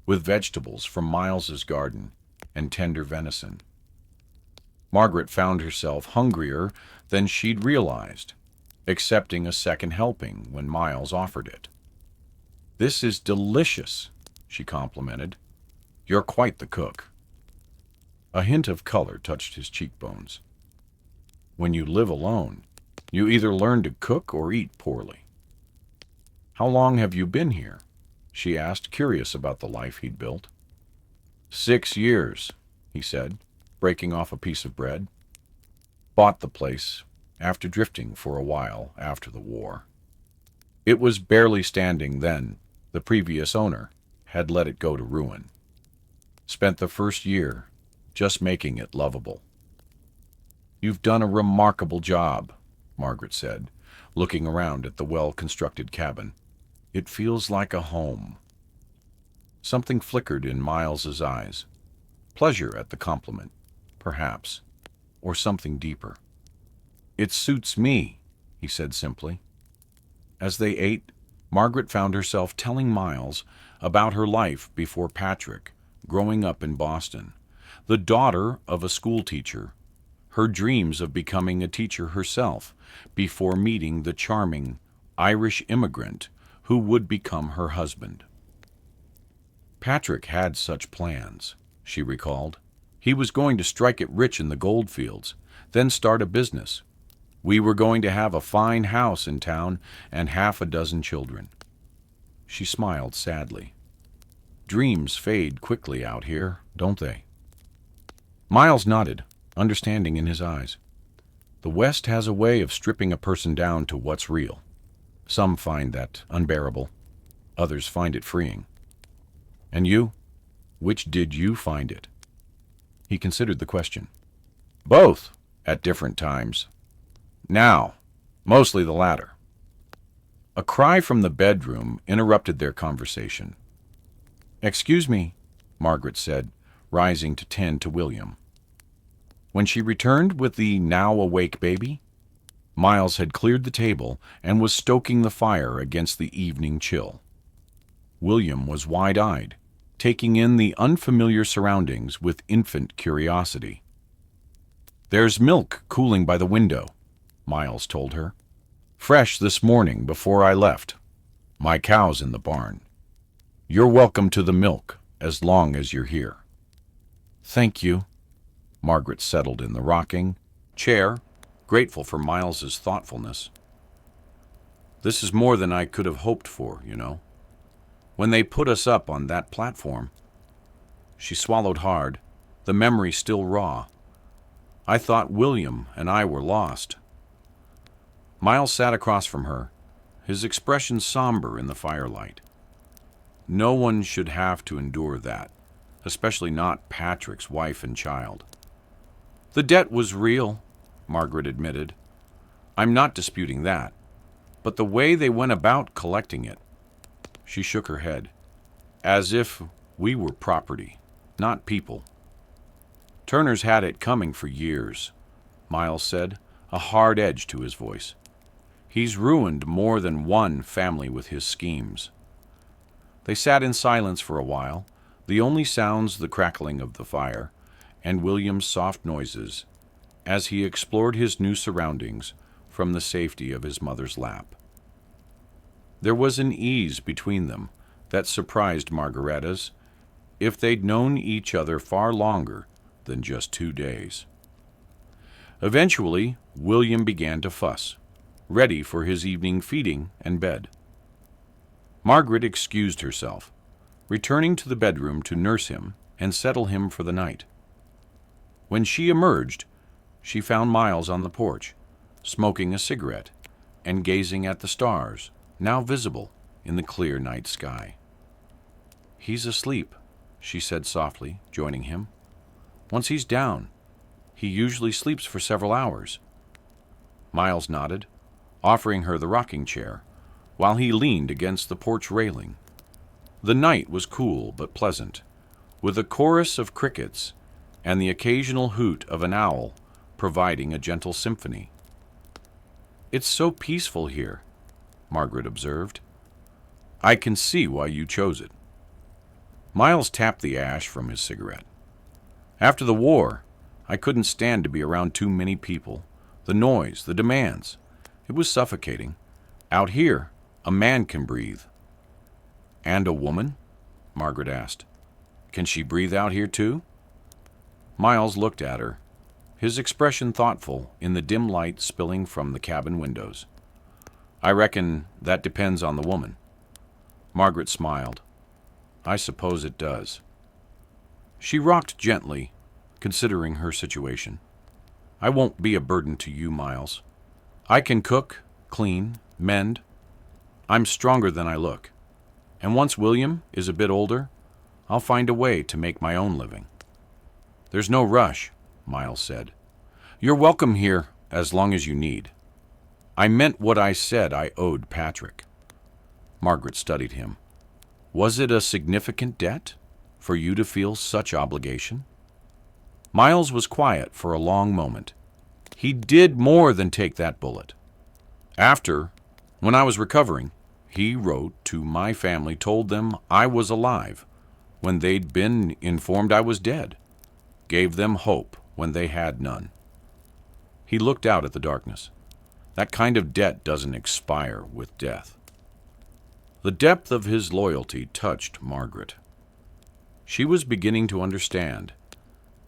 with vegetables from Miles's garden and tender venison. Margaret found herself hungrier than she'd realized, accepting a second helping when Miles offered it. "This is delicious," she complimented. "You're quite the cook." A hint of color touched his cheekbones. "When you live alone, you either learn to cook or eat poorly." "How long have you been here?" she asked, curious about the life he'd built. 6 years, he said, breaking off a piece of bread. "Bought the place after drifting for a while after the war. It was barely standing then. The previous owner had let it go to ruin. Spent the first year just making it lovable." "You've done a remarkable job," Margaret said, looking around at the well-constructed cabin. "It feels like a home." Something flickered in Miles's eyes. Pleasure at the compliment, perhaps, or something deeper. "It suits me," he said simply. As they ate, Margaret found herself telling Miles about her life before Patrick, growing up in Boston, the daughter of a schoolteacher, her dreams of becoming a teacher herself before meeting the charming Irish immigrant who would become her husband. Patrick had such plans, she recalled. He was going to strike it rich in the gold fields, then start a business. We were going to have a fine house in town and 6 children. She smiled sadly. "Dreams fade quickly out here, don't they?" Miles nodded, understanding in his eyes. The West has a way of stripping a person down to what's real. Some find that unbearable. Others find it freeing. "And you? Which did you find it?" He considered the question. "Both, at different times. Now, mostly the latter." A cry from the bedroom interrupted their conversation. "Excuse me," Margaret said, rising to tend to William. When she returned with the now-awake baby, Miles had cleared the table and was stoking the fire against the evening chill. William was wide-eyed, taking in the unfamiliar surroundings with infant curiosity. "There's milk cooling by the window," Miles told her. "Fresh this morning before I left. My cow's in the barn. You're welcome to the milk as long as you're here." "Thank you." Margaret settled in the rocking chair, grateful for Miles's thoughtfulness. "This is more than I could have hoped for, you know. When they put us up on that platform..." She swallowed hard, the memory still raw. "I thought William and I were lost." Miles sat across from her, his expression somber in the firelight. No one should have to endure that, especially not Patrick's wife and child. "The debt was real," Margaret admitted. "I'm not disputing that. But the way they went about collecting it..." She shook her head. "As if we were property, not people." "Turner's had it coming for years," Miles said, a hard edge to his voice. "He's ruined more than one family with his schemes." They sat in silence for a while, the only sounds the crackling of the fire and William's soft noises as he explored his new surroundings from the safety of his mother's lap. There was an ease between them that surprised Margaret as if they'd known each other far longer than just 2 days. Eventually, William began to fuss, ready for his evening feeding and bed. Margaret excused herself, returning to the bedroom to nurse him and settle him for the night. When she emerged, she found Miles on the porch, smoking a cigarette and gazing at the stars, now visible in the clear night sky. "He's asleep," she said softly, joining him. "Once he's down, he usually sleeps for several hours. Miles nodded, offering her the rocking chair, while he leaned against the porch railing. The night was cool but pleasant, with a chorus of crickets and the occasional hoot of an owl providing a gentle symphony. "It's so peaceful here," Margaret observed. "I can see why you chose it." Miles tapped the ash from his cigarette. "After the war, I couldn't stand to be around too many people. The noise, the demands. It was suffocating. Out here, a man can breathe." "And a woman?" Margaret asked. "Can she breathe out here too?" Miles looked at her, his expression thoughtful in the dim light spilling from the cabin windows. "I reckon that depends on the woman." Margaret smiled. "I suppose it does." She rocked gently, considering her situation. "I won't be a burden to you, Miles. I can cook, clean, mend. I'm stronger than I look. And once William is a bit older, I'll find a way to make my own living." "There's no rush," Miles said. "You're welcome here as long as you need. I meant what I said I owed Patrick." Margaret studied him. "Was it a significant debt for you to feel such obligation?" Miles was quiet for a long moment. "He did more than take that bullet. After, when I was recovering, he wrote to my family, told them I was alive when they'd been informed I was dead, gave them hope when they had none." He looked out at the darkness. "That kind of debt doesn't expire with death." The depth of his loyalty touched Margaret. She was beginning to understand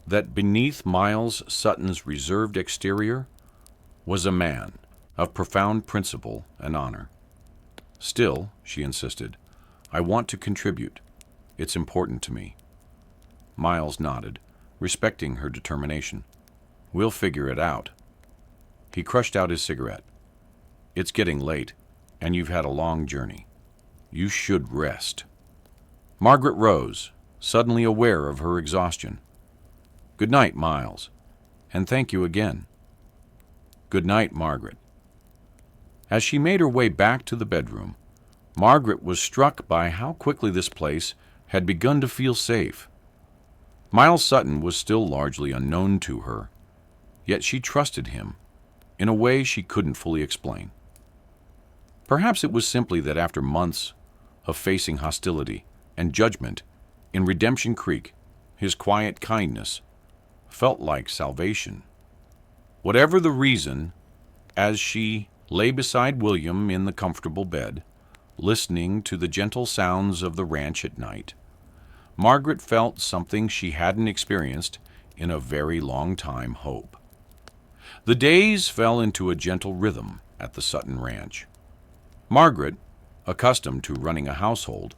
that beneath Miles Sutton's reserved exterior was a man of profound principle and honor. "Still," she insisted, "I want to contribute. It's important to me." Miles nodded, respecting her determination. "We'll figure it out." He crushed out his cigarette. "It's getting late, and you've had a long journey. You should rest." Margaret rose, suddenly aware of her exhaustion. "Good night, Miles, and thank you again." "Good night, Margaret." As she made her way back to the bedroom, Margaret was struck by how quickly this place had begun to feel safe. Miles Sutton was still largely unknown to her, yet she trusted him in a way she couldn't fully explain. Perhaps it was simply that after months of facing hostility and judgment in Redemption Creek, his quiet kindness felt like salvation. Whatever the reason, as she lay beside William in the comfortable bed, listening to the gentle sounds of the ranch at night, Margaret felt something she hadn't experienced in a very long time: hope. The days fell into a gentle rhythm at the Sutton Ranch. Margaret, accustomed to running a household,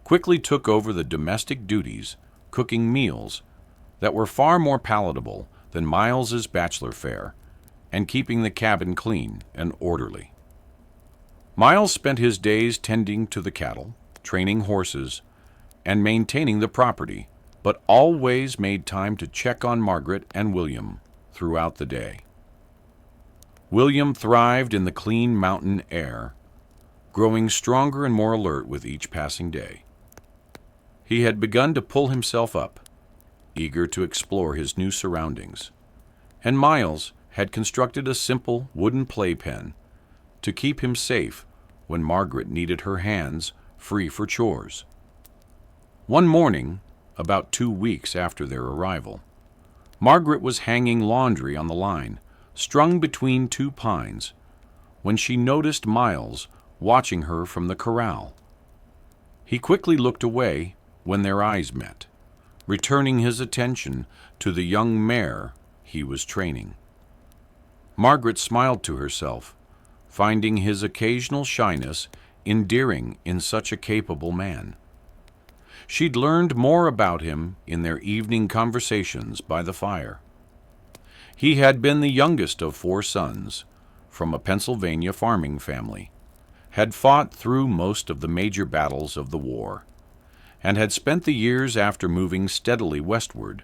quickly took over the domestic duties, cooking meals that were far more palatable than Miles's bachelor fare, and keeping the cabin clean and orderly. Miles spent his days tending to the cattle, training horses, and maintaining the property, but always made time to check on Margaret and William throughout the day. William thrived in the clean mountain air, growing stronger and more alert with each passing day. He had begun to pull himself up, eager to explore his new surroundings, and Miles had constructed a simple wooden playpen to keep him safe when Margaret needed her hands free for chores. One morning, about 2 weeks after their arrival, Margaret was hanging laundry on the line, strung between 2 pines, when she noticed Miles watching her from the corral. He quickly looked away when their eyes met, returning his attention to the young mare he was training. Margaret smiled to herself, finding his occasional shyness endearing in such a capable man. She'd learned more about him in their evening conversations by the fire. He had been the youngest of 4 sons from a Pennsylvania farming family, had fought through most of the major battles of the war, and had spent the years after moving steadily westward,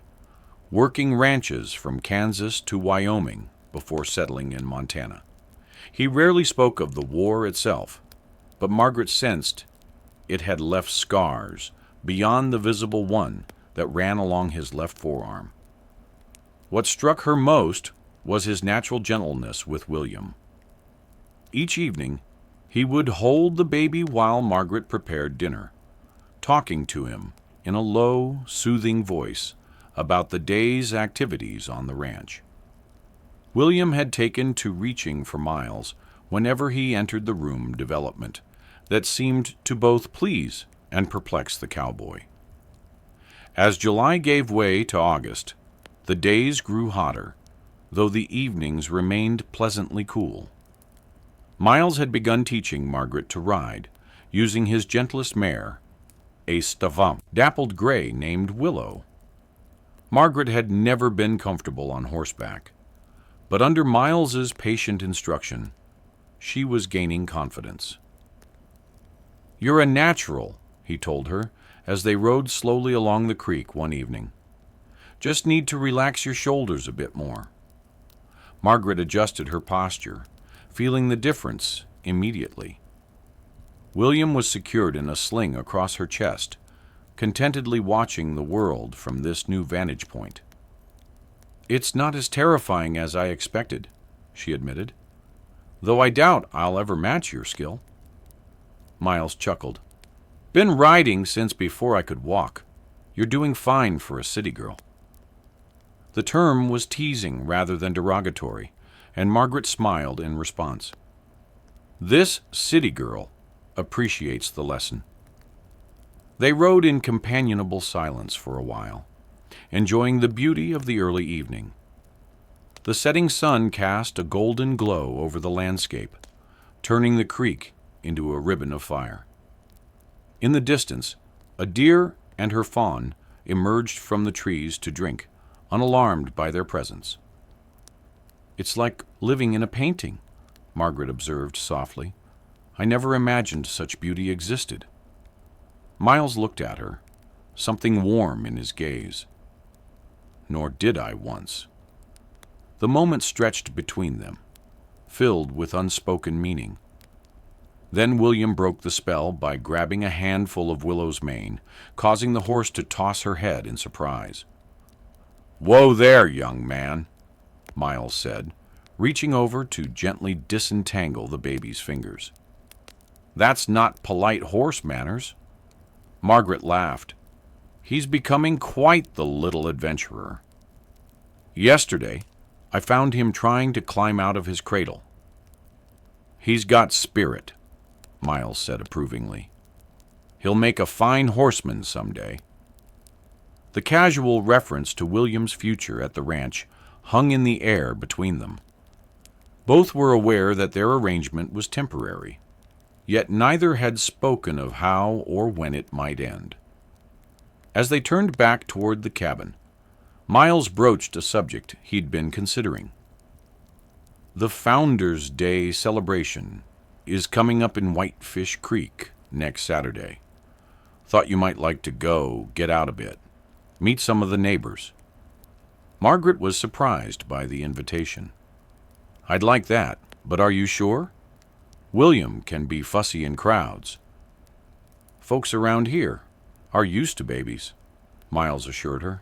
working ranches from Kansas to Wyoming before settling in Montana. He rarely spoke of the war itself, but Margaret sensed it had left scars beyond the visible one that ran along his left forearm. What struck her most was his natural gentleness with William. Each evening, he would hold the baby while Margaret prepared dinner, talking to him in a low, soothing voice about the day's activities on the ranch. William had taken to reaching for Miles whenever he entered the room development that seemed to both please and perplex the cowboy. As July gave way to August, the days grew hotter, though the evenings remained pleasantly cool. Miles had begun teaching Margaret to ride, using his gentlest mare, a stavamp, dappled gray named Willow. Margaret had never been comfortable on horseback, but under Miles's patient instruction, she was gaining confidence. "You're a natural," he told her as they rode slowly along the creek one evening. "Just need to relax your shoulders a bit more." Margaret adjusted her posture, feeling the difference immediately. William was secured in a sling across her chest, contentedly watching the world from this new vantage point. "It's not as terrifying as I expected," she admitted, "though I doubt I'll ever match your skill." Miles chuckled. "Been riding since before I could walk. You're doing fine for a city girl." The term was teasing rather than derogatory, and Margaret smiled in response. This city girl appreciates the lesson. They rode in companionable silence for a while, enjoying the beauty of the early evening. The setting sun cast a golden glow over the landscape, turning the creek into a ribbon of fire. In the distance, a deer and her fawn emerged from the trees to drink, unalarmed by their presence. "It's like living in a painting," Margaret observed softly. "I never imagined such beauty existed." Miles looked at her, something warm in his gaze. "Nor did I once." The moment stretched between them, filled with unspoken meaning. Then William broke the spell by grabbing a handful of Willow's mane, causing the horse to toss her head in surprise. "Whoa there, young man," Miles said, reaching over to gently disentangle the baby's fingers. "That's not polite horse manners." Margaret laughed. "He's becoming quite the little adventurer. Yesterday, I found him trying to climb out of his cradle." "He's got spirit," Miles said approvingly. "He'll make a fine horseman someday." The casual reference to William's future at the ranch hung in the air between them. Both were aware that their arrangement was temporary, yet neither had spoken of how or when it might end. As they turned back toward the cabin, Miles broached a subject he'd been considering. "The Founders' Day celebration is coming up in Whitefish Creek next Saturday. Thought you might like to go, get out a bit, meet some of the neighbors." Margaret was surprised by the invitation. "I'd like that, but are you sure? William can be fussy in crowds." "Folks around here are used to babies," Miles assured her.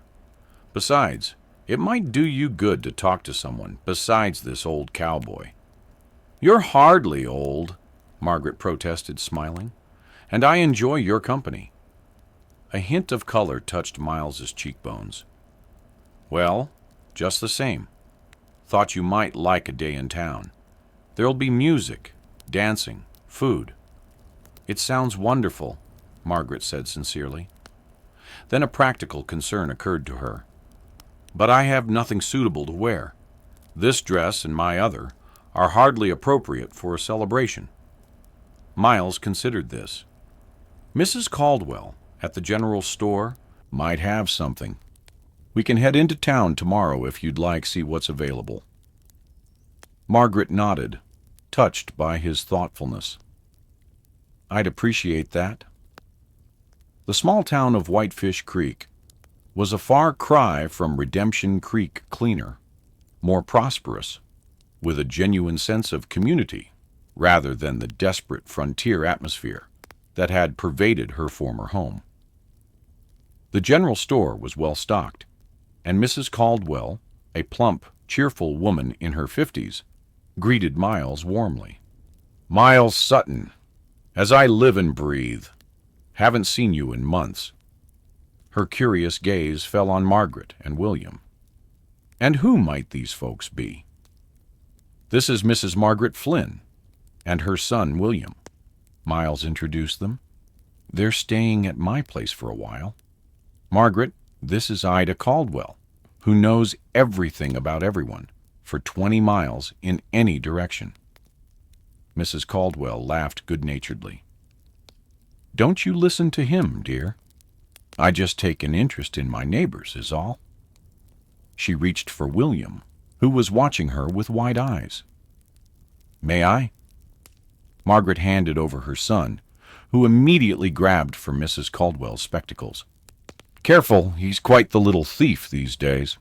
"Besides, it might do you good to talk to someone besides this old cowboy." "You're hardly old," Margaret protested, smiling, "and I enjoy your company." A hint of color touched Miles's cheekbones. "Well, just the same. Thought you might like a day in town. There'll be music, dancing, food." "It sounds wonderful," Margaret said sincerely. Then a practical concern occurred to her. "But I have nothing suitable to wear. This dress and my other are hardly appropriate for a celebration." Miles considered this. "Mrs. Caldwell, at the general store, might have something. We can head into town tomorrow if you'd like, see what's available." Margaret nodded, touched by his thoughtfulness. "I'd appreciate that." The small town of Whitefish Creek was a far cry from Redemption Creek cleaner, more prosperous. with a genuine sense of community rather than the desperate frontier atmosphere that had pervaded her former home. The general store was well stocked, and Mrs. Caldwell, a plump, cheerful woman in her 50s, greeted Miles warmly. "Miles Sutton, as I live and breathe. Haven't seen you in months." Her curious gaze fell on Margaret and William. And who might these folks be? "This is Mrs. Margaret Flynn and her son William," Miles introduced them. "They're staying at my place for a while. Margaret, this is Ida Caldwell, who knows everything about everyone for 20 miles in any direction." Mrs. Caldwell laughed good-naturedly. "Don't you listen to him, dear. I just take an interest in my neighbors, is all." She reached for William, who was watching her with wide eyes. "May I?" Margaret handed over her son, who immediately grabbed for Mrs. Caldwell's spectacles. "Careful, he's quite the little thief these days."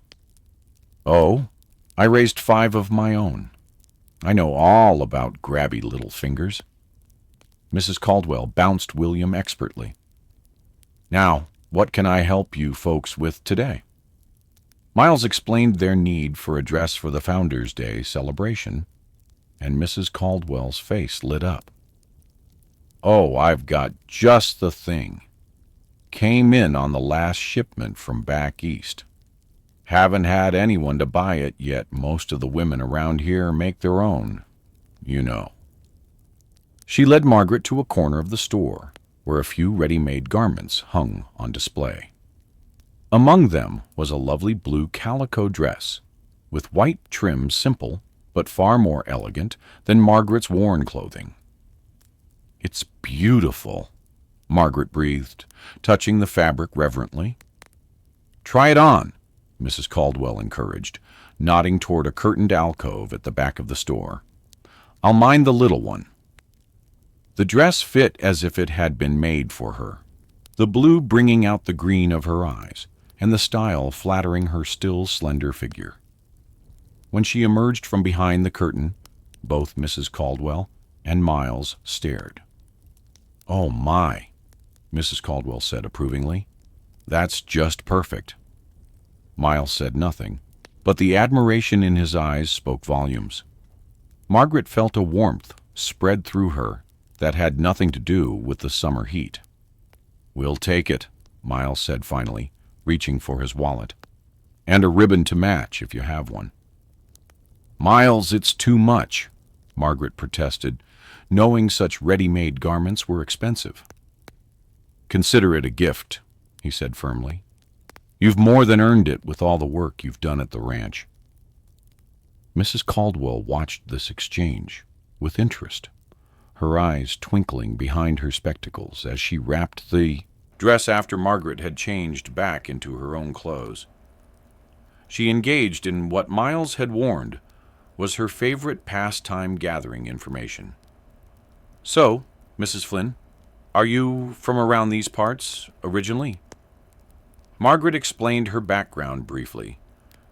"Oh, I raised 5 of my own. I know all about grabby little fingers." Mrs. Caldwell bounced William expertly. "Now, what can I help you folks with today?" Miles explained their need for a dress for the Founders' Day celebration, and Mrs. Caldwell's face lit up. "Oh, I've got just the thing. Came in on the last shipment from back east. Haven't had anyone to buy it yet. Most of the women around here make their own, you know." She led Margaret to a corner of the store, where a few ready-made garments hung on display. Among them was a lovely blue calico dress, with white trim simple but far more elegant than Margaret's worn clothing. "It's beautiful," Margaret breathed, touching the fabric reverently. "Try it on," Mrs. Caldwell encouraged, nodding toward a curtained alcove at the back of the store. "I'll mind the little one." The dress fit as if it had been made for her, the blue bringing out the green of her eyes, and the style flattering her still slender figure. When she emerged from behind the curtain, both Mrs. Caldwell and Miles stared. "Oh my," Mrs. Caldwell said approvingly. "That's just perfect." Miles said nothing, but the admiration in his eyes spoke volumes. Margaret felt a warmth spread through her that had nothing to do with the summer heat. "We'll take it," Miles said finally, reaching for his wallet. "And a ribbon to match, if you have one." "Miles, it's too much," Margaret protested, knowing such ready-made garments were expensive. "Consider it a gift," he said firmly. "You've more than earned it with all the work you've done at the ranch." Mrs. Caldwell watched this exchange with interest, her eyes twinkling behind her spectacles as she wrapped the dress after Margaret had changed back into her own clothes. She engaged in what Miles had warned was her favorite pastime gathering information. "So, Mrs. Flynn, are you from around these parts originally?" Margaret explained her background briefly,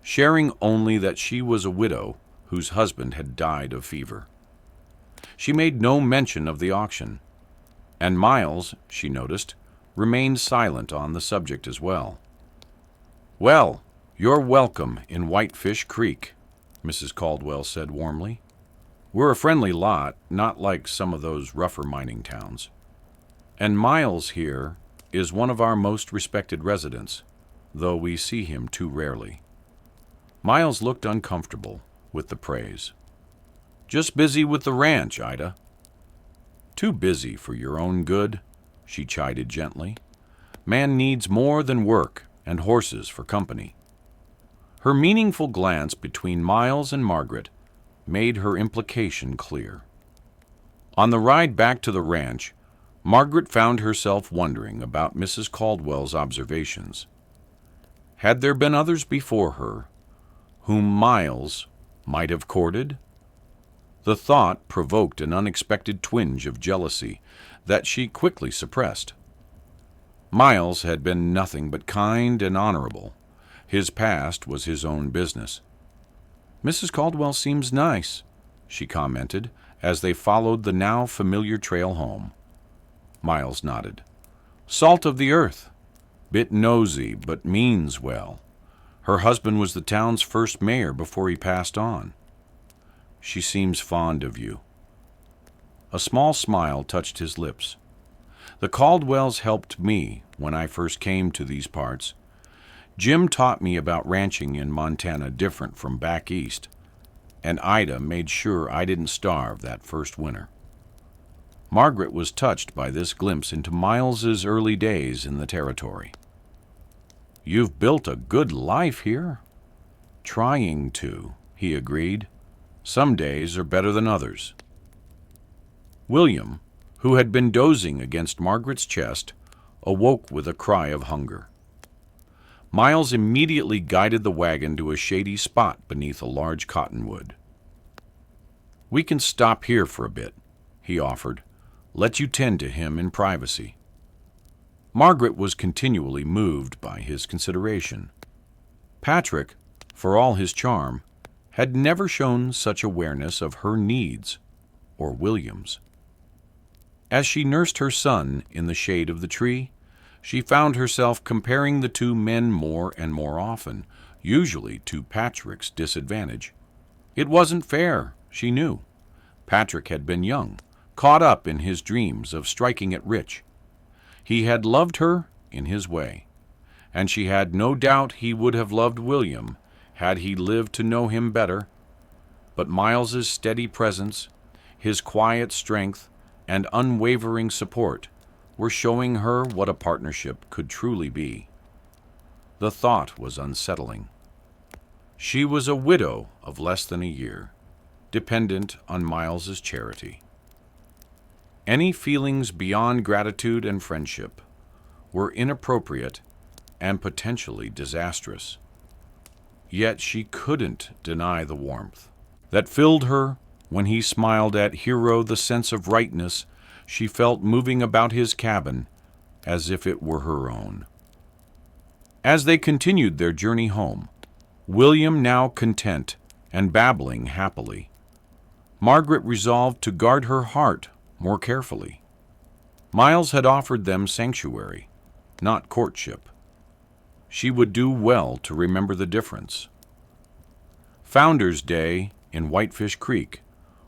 sharing only that she was a widow whose husband had died of fever. She made no mention of the auction, and Miles, she noticed, remained silent on the subject as well. "Well, you're welcome in Whitefish Creek," Mrs. Caldwell said warmly. "We're a friendly lot, not like some of those rougher mining towns. And Miles here is one of our most respected residents, though we see him too rarely." Miles looked uncomfortable with the praise. "Just busy with the ranch, Ida." "Too busy for your own good," she chided gently. "Man needs more than work and horses for company." Her meaningful glance between Miles and Margaret made her implication clear. On the ride back to the ranch, Margaret found herself wondering about Mrs. Caldwell's observations. Had there been others before her whom Miles might have courted? The thought provoked an unexpected twinge of jealousy that she quickly suppressed. Miles had been nothing but kind and honorable. His past was his own business. "Mrs. Caldwell seems nice," she commented as they followed the now familiar trail home. Miles nodded. "Salt of the earth. Bit nosy, but means well. Her husband was the town's first mayor before he passed on. She seems fond of you." A small smile touched his lips. "The Caldwells helped me when I first came to these parts. Jim taught me about ranching in Montana different from back east, and Ida made sure I didn't starve that first winter." Margaret was touched by this glimpse into Miles's early days in the territory. "You've built a good life here." "Trying to," he agreed. "Some days are better than others." William, who had been dozing against Margaret's chest, awoke with a cry of hunger. Miles immediately guided the wagon to a shady spot beneath a large cottonwood. "We can stop here for a bit," he offered. "Let you tend to him in privacy." Margaret was continually moved by his consideration. Patrick, for all his charm, had never shown such awareness of her needs, or William's. As she nursed her son in the shade of the tree, she found herself comparing the two men more and more often, usually to Patrick's disadvantage. It wasn't fair, she knew. Patrick had been young, caught up in his dreams of striking it rich. He had loved her in his way, and she had no doubt he would have loved William had he lived to know him better. But Miles's steady presence, his quiet strength, and unwavering support were showing her what a partnership could truly be. The thought was unsettling. She was a widow of less than a year, dependent on Miles's charity. Any feelings beyond gratitude and friendship were inappropriate and potentially disastrous. Yet she couldn't deny the warmth that filled her when he smiled at Hero, the sense of rightness she felt moving about his cabin as if it were her own. As they continued their journey home, William now content and babbling happily, Margaret resolved to guard her heart more carefully. Miles had offered them sanctuary, not courtship. She would do well to remember the difference. Founder's Day in Whitefish Creek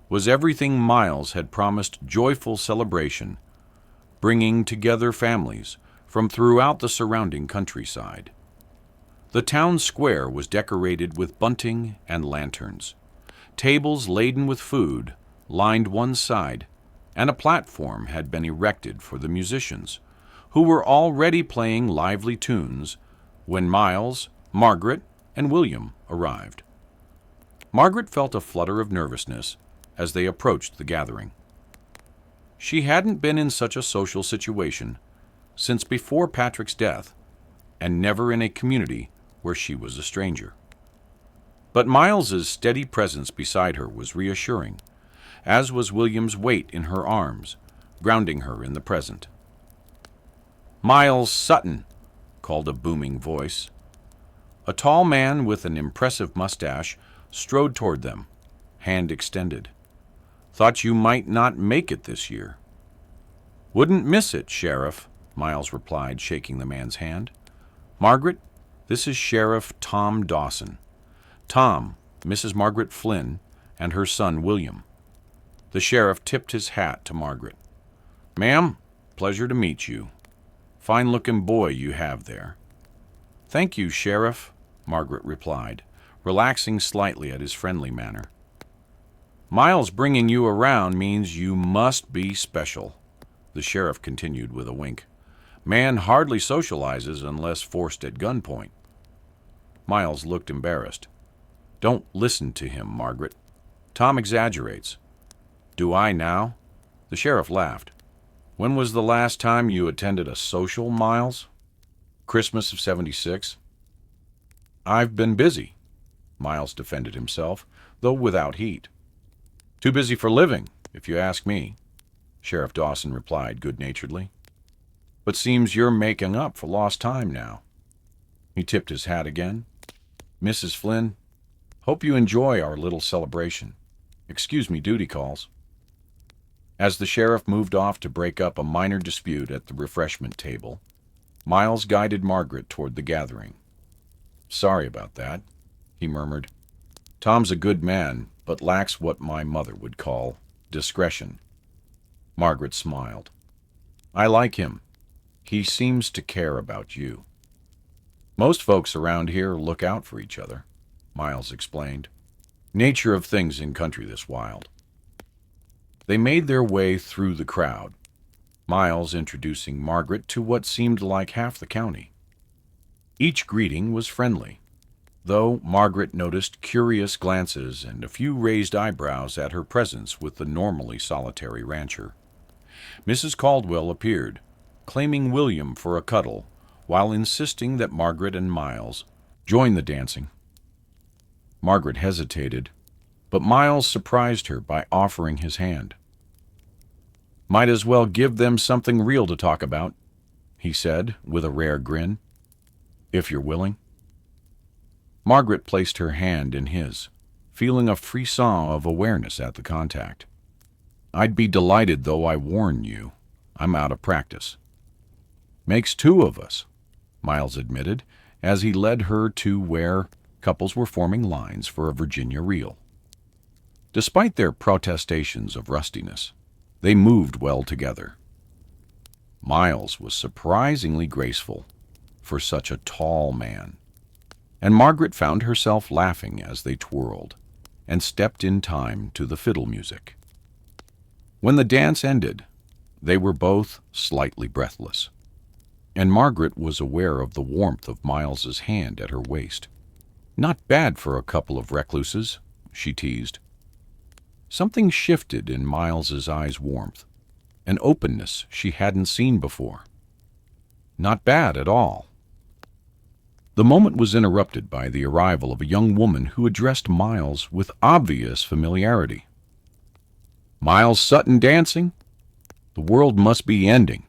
was everything Miles had promised joyful celebration, bringing together families from throughout the surrounding countryside. The town square was decorated with bunting and lanterns. Tables laden with food lined one side, and a platform had been erected for the musicians, who were already playing lively tunes when Miles, Margaret, and William arrived. Margaret felt a flutter of nervousness as they approached the gathering. She hadn't been in such a social situation since before Patrick's death, and never in a community where she was a stranger. But Miles's steady presence beside her was reassuring, as was William's weight in her arms, grounding her in the present. "Miles Sutton," called a booming voice. A tall man with an impressive mustache strode toward them, hand extended. "Thought you might not make it this year." "Wouldn't miss it, Sheriff," Miles replied, shaking the man's hand. "Margaret, this is Sheriff Tom Dawson. Tom, Mrs. Margaret Flynn, and her son William." The sheriff tipped his hat to Margaret. "Ma'am, pleasure to meet you. Fine-looking boy you have there." "Thank you, Sheriff," Margaret replied, relaxing slightly at his friendly manner. "Miles bringing you around means you must be special," the sheriff continued with a wink. "Man hardly socializes unless forced at gunpoint." Miles looked embarrassed. "Don't listen to him, Margaret. Tom exaggerates." "Do I now?" The sheriff laughed. "When was the last time you attended a social, Miles?" "Christmas of '76. "I've been busy," Miles defended himself, though without heat. "Too busy for living, if you ask me," Sheriff Dawson replied good-naturedly. "But seems you're making up for lost time now." He tipped his hat again. "Mrs. Flynn, Hope you enjoy our little celebration. Excuse me, duty calls. As the sheriff moved off to break up a minor dispute at the refreshment table, Miles guided Margaret toward the gathering. Sorry about that, he murmured. Tom's a good man, but lacks what my mother would call discretion. Margaret smiled. I like him. He seems to care about you. Most folks around here look out for each other, Miles explained. Nature of things in country this wild. They made their way through the crowd, Miles introducing Margaret to what seemed like half the county. Each greeting was friendly, though Margaret noticed curious glances and a few raised eyebrows at her presence with the normally solitary rancher. Mrs. Caldwell appeared, claiming William for a cuddle, while insisting that Margaret and Miles join the dancing. Margaret hesitated, but Miles surprised her by offering his hand. Might as well give them something real to talk about, he said with a rare grin. If you're willing. Margaret placed her hand in his, feeling a frisson of awareness at the contact. I'd be delighted, though I warn you, I'm out of practice. Makes two of us, Miles admitted, as he led her to where couples were forming lines for a Virginia reel. Despite their protestations of rustiness, they moved well together. Miles was surprisingly graceful for such a tall man, and Margaret found herself laughing as they twirled and stepped in time to the fiddle music. When the dance ended, they were both slightly breathless, and Margaret was aware of the warmth of Miles's hand at her waist. Not bad for a couple of recluses, she teased. Something shifted in Miles's eyes' warmth, an openness she hadn't seen before. Not bad at all. The moment was interrupted by the arrival of a young woman who addressed Miles with obvious familiarity. Miles Sutton dancing? The world must be ending.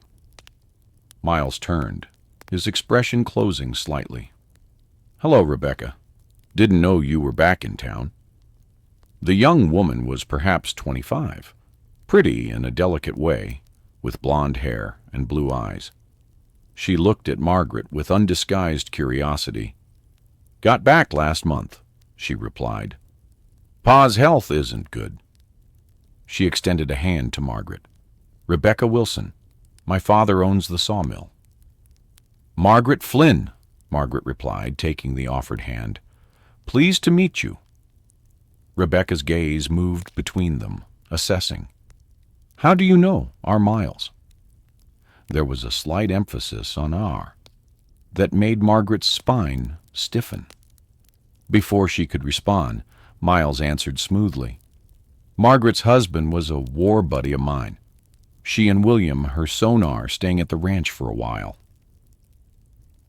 Miles turned, his expression closing slightly. Hello, Rebecca. Didn't know you were back in town. The young woman was perhaps 25, pretty in a delicate way, with blonde hair and blue eyes. She looked at Margaret with undisguised curiosity. Got back last month, she replied. Pa's health isn't good. She extended a hand to Margaret. Rebecca Wilson. My father owns the sawmill. Margaret Flynn, Margaret replied, taking the offered hand. Pleased to meet you. Rebecca's gaze moved between them, assessing. How do you know our Miles? There was a slight emphasis on our that made Margaret's spine stiffen. Before she could respond, Miles answered smoothly. Margaret's husband was a war buddy of mine. She and William, her sonar, staying at the ranch for a while.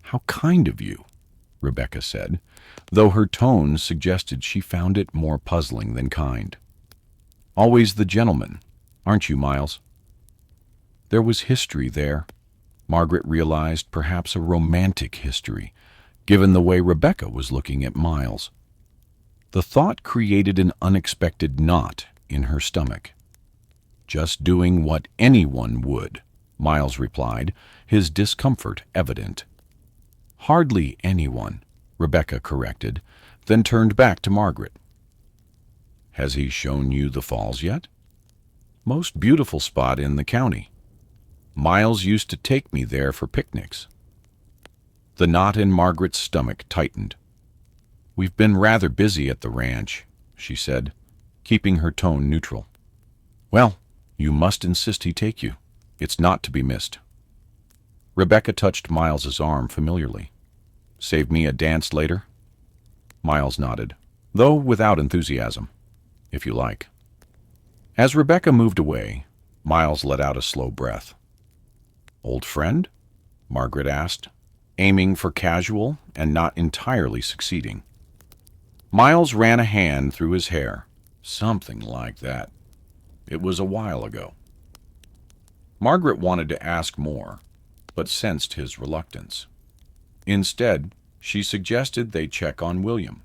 How kind of you, Rebecca said, though her tone suggested she found it more puzzling than kind. Always the gentleman, aren't you, Miles? There was history there. Margaret realized perhaps a romantic history, given the way Rebecca was looking at Miles. The thought created an unexpected knot in her stomach. Just doing what anyone would, Miles replied, his discomfort evident. Hardly anyone, Rebecca corrected, then turned back to Margaret. Has he shown you the falls yet? Most beautiful spot in the county. Miles used to take me there for picnics. The knot in Margaret's stomach tightened. We've been rather busy at the ranch, she said, keeping her tone neutral. Well, you must insist he take you. It's not to be missed. Rebecca touched Miles's arm familiarly. Save me a dance later? Miles nodded, though without enthusiasm, if you like. As Rebecca moved away, Miles let out a slow breath. Old friend? Margaret asked, aiming for casual and not entirely succeeding. Miles ran a hand through his hair. Something like that. It was a while ago. Margaret wanted to ask more, but sensed his reluctance. Instead, she suggested they check on William.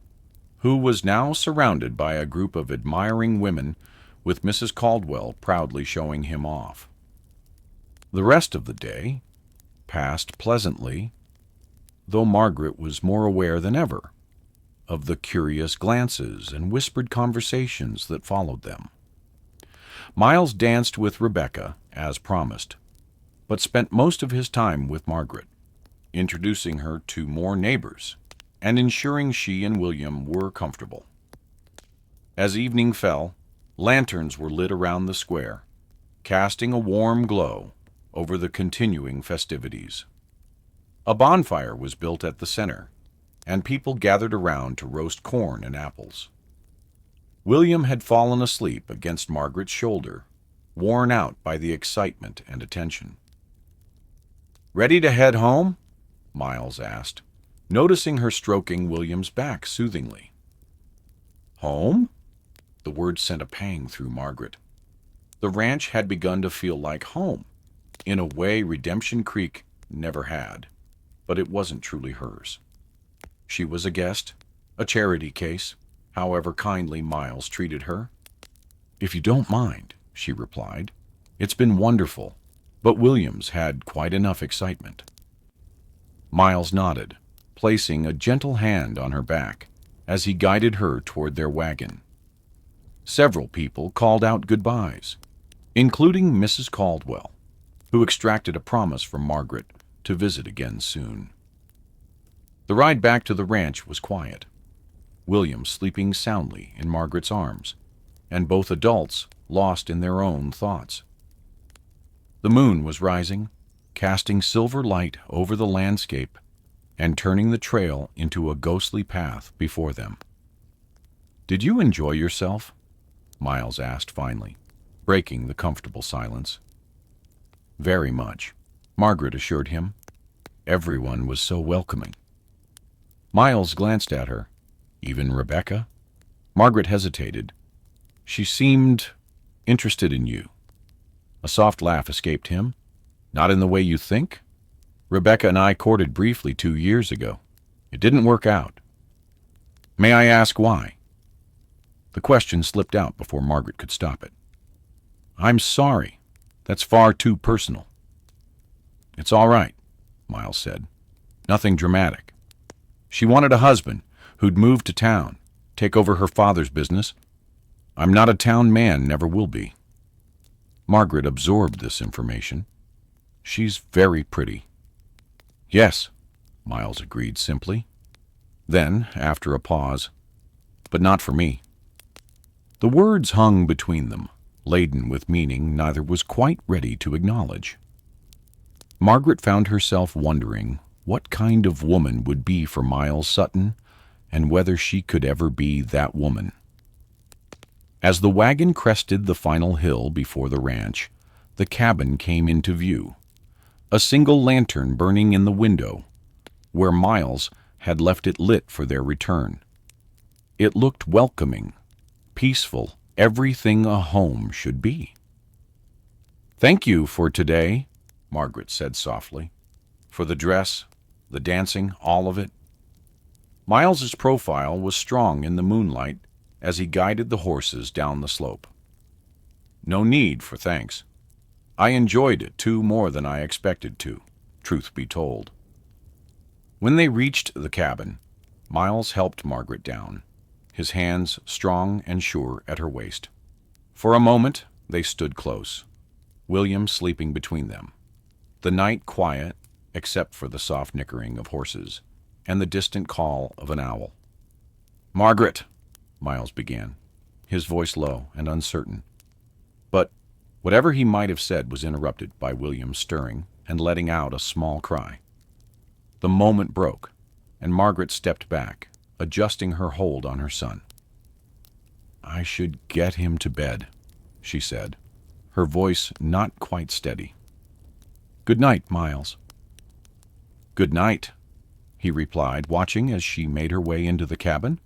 who was now surrounded by a group of admiring women, with Mrs. Caldwell proudly showing him off. The rest of the day passed pleasantly, though Margaret was more aware than ever of the curious glances and whispered conversations that followed them. Miles danced with Rebecca, as promised, but spent most of his time with Margaret, introducing her to more neighbors and ensuring she and William were comfortable. As evening fell, lanterns were lit around the square, casting a warm glow over the continuing festivities. A bonfire was built at the center, and people gathered around to roast corn and apples. William had fallen asleep against Margaret's shoulder, worn out by the excitement and attention. "Ready to head home?" Miles asked, noticing her stroking William's back soothingly. "Home?" The word sent a pang through Margaret. The ranch had begun to feel like home, in a way Redemption Creek never had, but it wasn't truly hers. She was a guest, a charity case, however kindly Miles treated her. "If you don't mind," she replied. "It's been wonderful," but Williams had quite enough excitement. Miles nodded, placing a gentle hand on her back as he guided her toward their wagon. Several people called out goodbyes, including Mrs. Caldwell, who extracted a promise from Margaret to visit again soon. The ride back to the ranch was quiet, William sleeping soundly in Margaret's arms, and both adults lost in their own thoughts. The moon was rising, casting silver light over the landscape and turning the trail into a ghostly path before them. "Did you enjoy yourself?" Miles asked finally, breaking the comfortable silence. "Very much," Margaret assured him. Everyone was so welcoming. Miles glanced at her. "Even Rebecca?" Margaret hesitated. "She seemed interested in you." A soft laugh escaped him. "Not in the way you think? Rebecca and I courted briefly 2 years ago. It didn't work out." "May I ask why?" The question slipped out before Margaret could stop it. "I'm sorry. That's far too personal." "It's all right," Miles said. "Nothing dramatic. She wanted a husband who'd move to town, take over her father's business. I'm not a town man, never will be." Margaret absorbed this information. "She's very pretty." "Yes," Miles agreed simply. Then, after a pause, "But not for me." The words hung between them, laden with meaning neither was quite ready to acknowledge. Margaret found herself wondering what kind of woman would be for Miles Sutton, and whether she could ever be that woman. As the wagon crested the final hill before the ranch, the cabin came into view, a single lantern burning in the window, where Miles had left it lit for their return. It looked welcoming, peaceful, everything a home should be. "Thank you for today," Margaret said softly. "For the dress, the dancing, all of it." Miles's profile was strong in the moonlight as he guided the horses down the slope. "No need for thanks. I enjoyed it more than I expected to, truth be told." When they reached the cabin, Miles helped Margaret down, his hands strong and sure at her waist. For a moment they stood close, William sleeping between them, the night quiet except for the soft nickering of horses and the distant call of an owl. "Margaret," Miles began, his voice low and uncertain. But whatever he might have said was interrupted by William stirring and letting out a small cry. The moment broke, and Margaret stepped back, adjusting her hold on her son. "I should get him to bed," she said, her voice not quite steady. "Good night, Miles." "Good night," he replied, watching as she made her way into the cabin.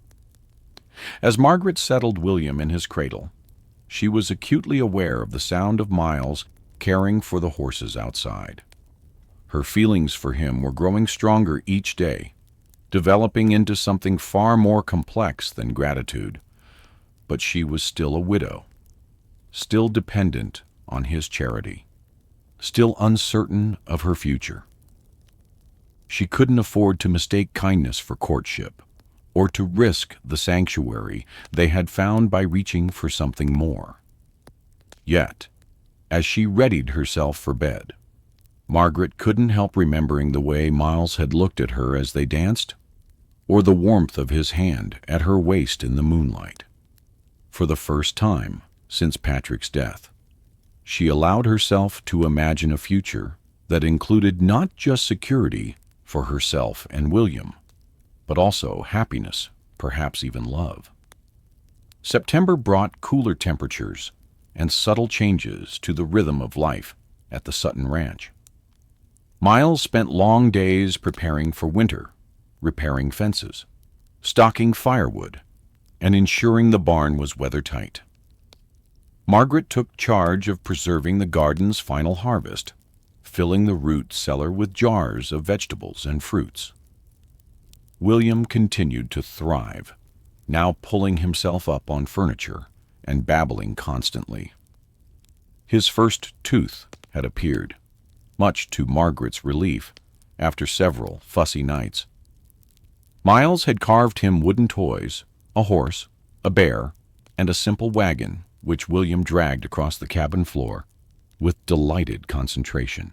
As Margaret settled William in his cradle, she was acutely aware of the sound of Miles caring for the horses outside. Her feelings for him were growing stronger each day, developing into something far more complex than gratitude. But she was still a widow, still dependent on his charity, still uncertain of her future. She couldn't afford to mistake kindness for courtship, or to risk the sanctuary they had found by reaching for something more. Yet, as she readied herself for bed, Margaret couldn't help remembering the way Miles had looked at her as they danced, or the warmth of his hand at her waist in the moonlight. For the first time since Patrick's death, she allowed herself to imagine a future that included not just security for herself and William, but also happiness, perhaps even love. September brought cooler temperatures and subtle changes to the rhythm of life at the Sutton Ranch. Miles spent long days preparing for winter, repairing fences, stocking firewood, and ensuring the barn was weathertight. Margaret took charge of preserving the garden's final harvest, filling the root cellar with jars of vegetables and fruits. William continued to thrive, now pulling himself up on furniture and babbling constantly. His first tooth had appeared, much to Margaret's relief, after several fussy nights. Miles had carved him wooden toys, a horse, a bear, and a simple wagon, which William dragged across the cabin floor with delighted concentration.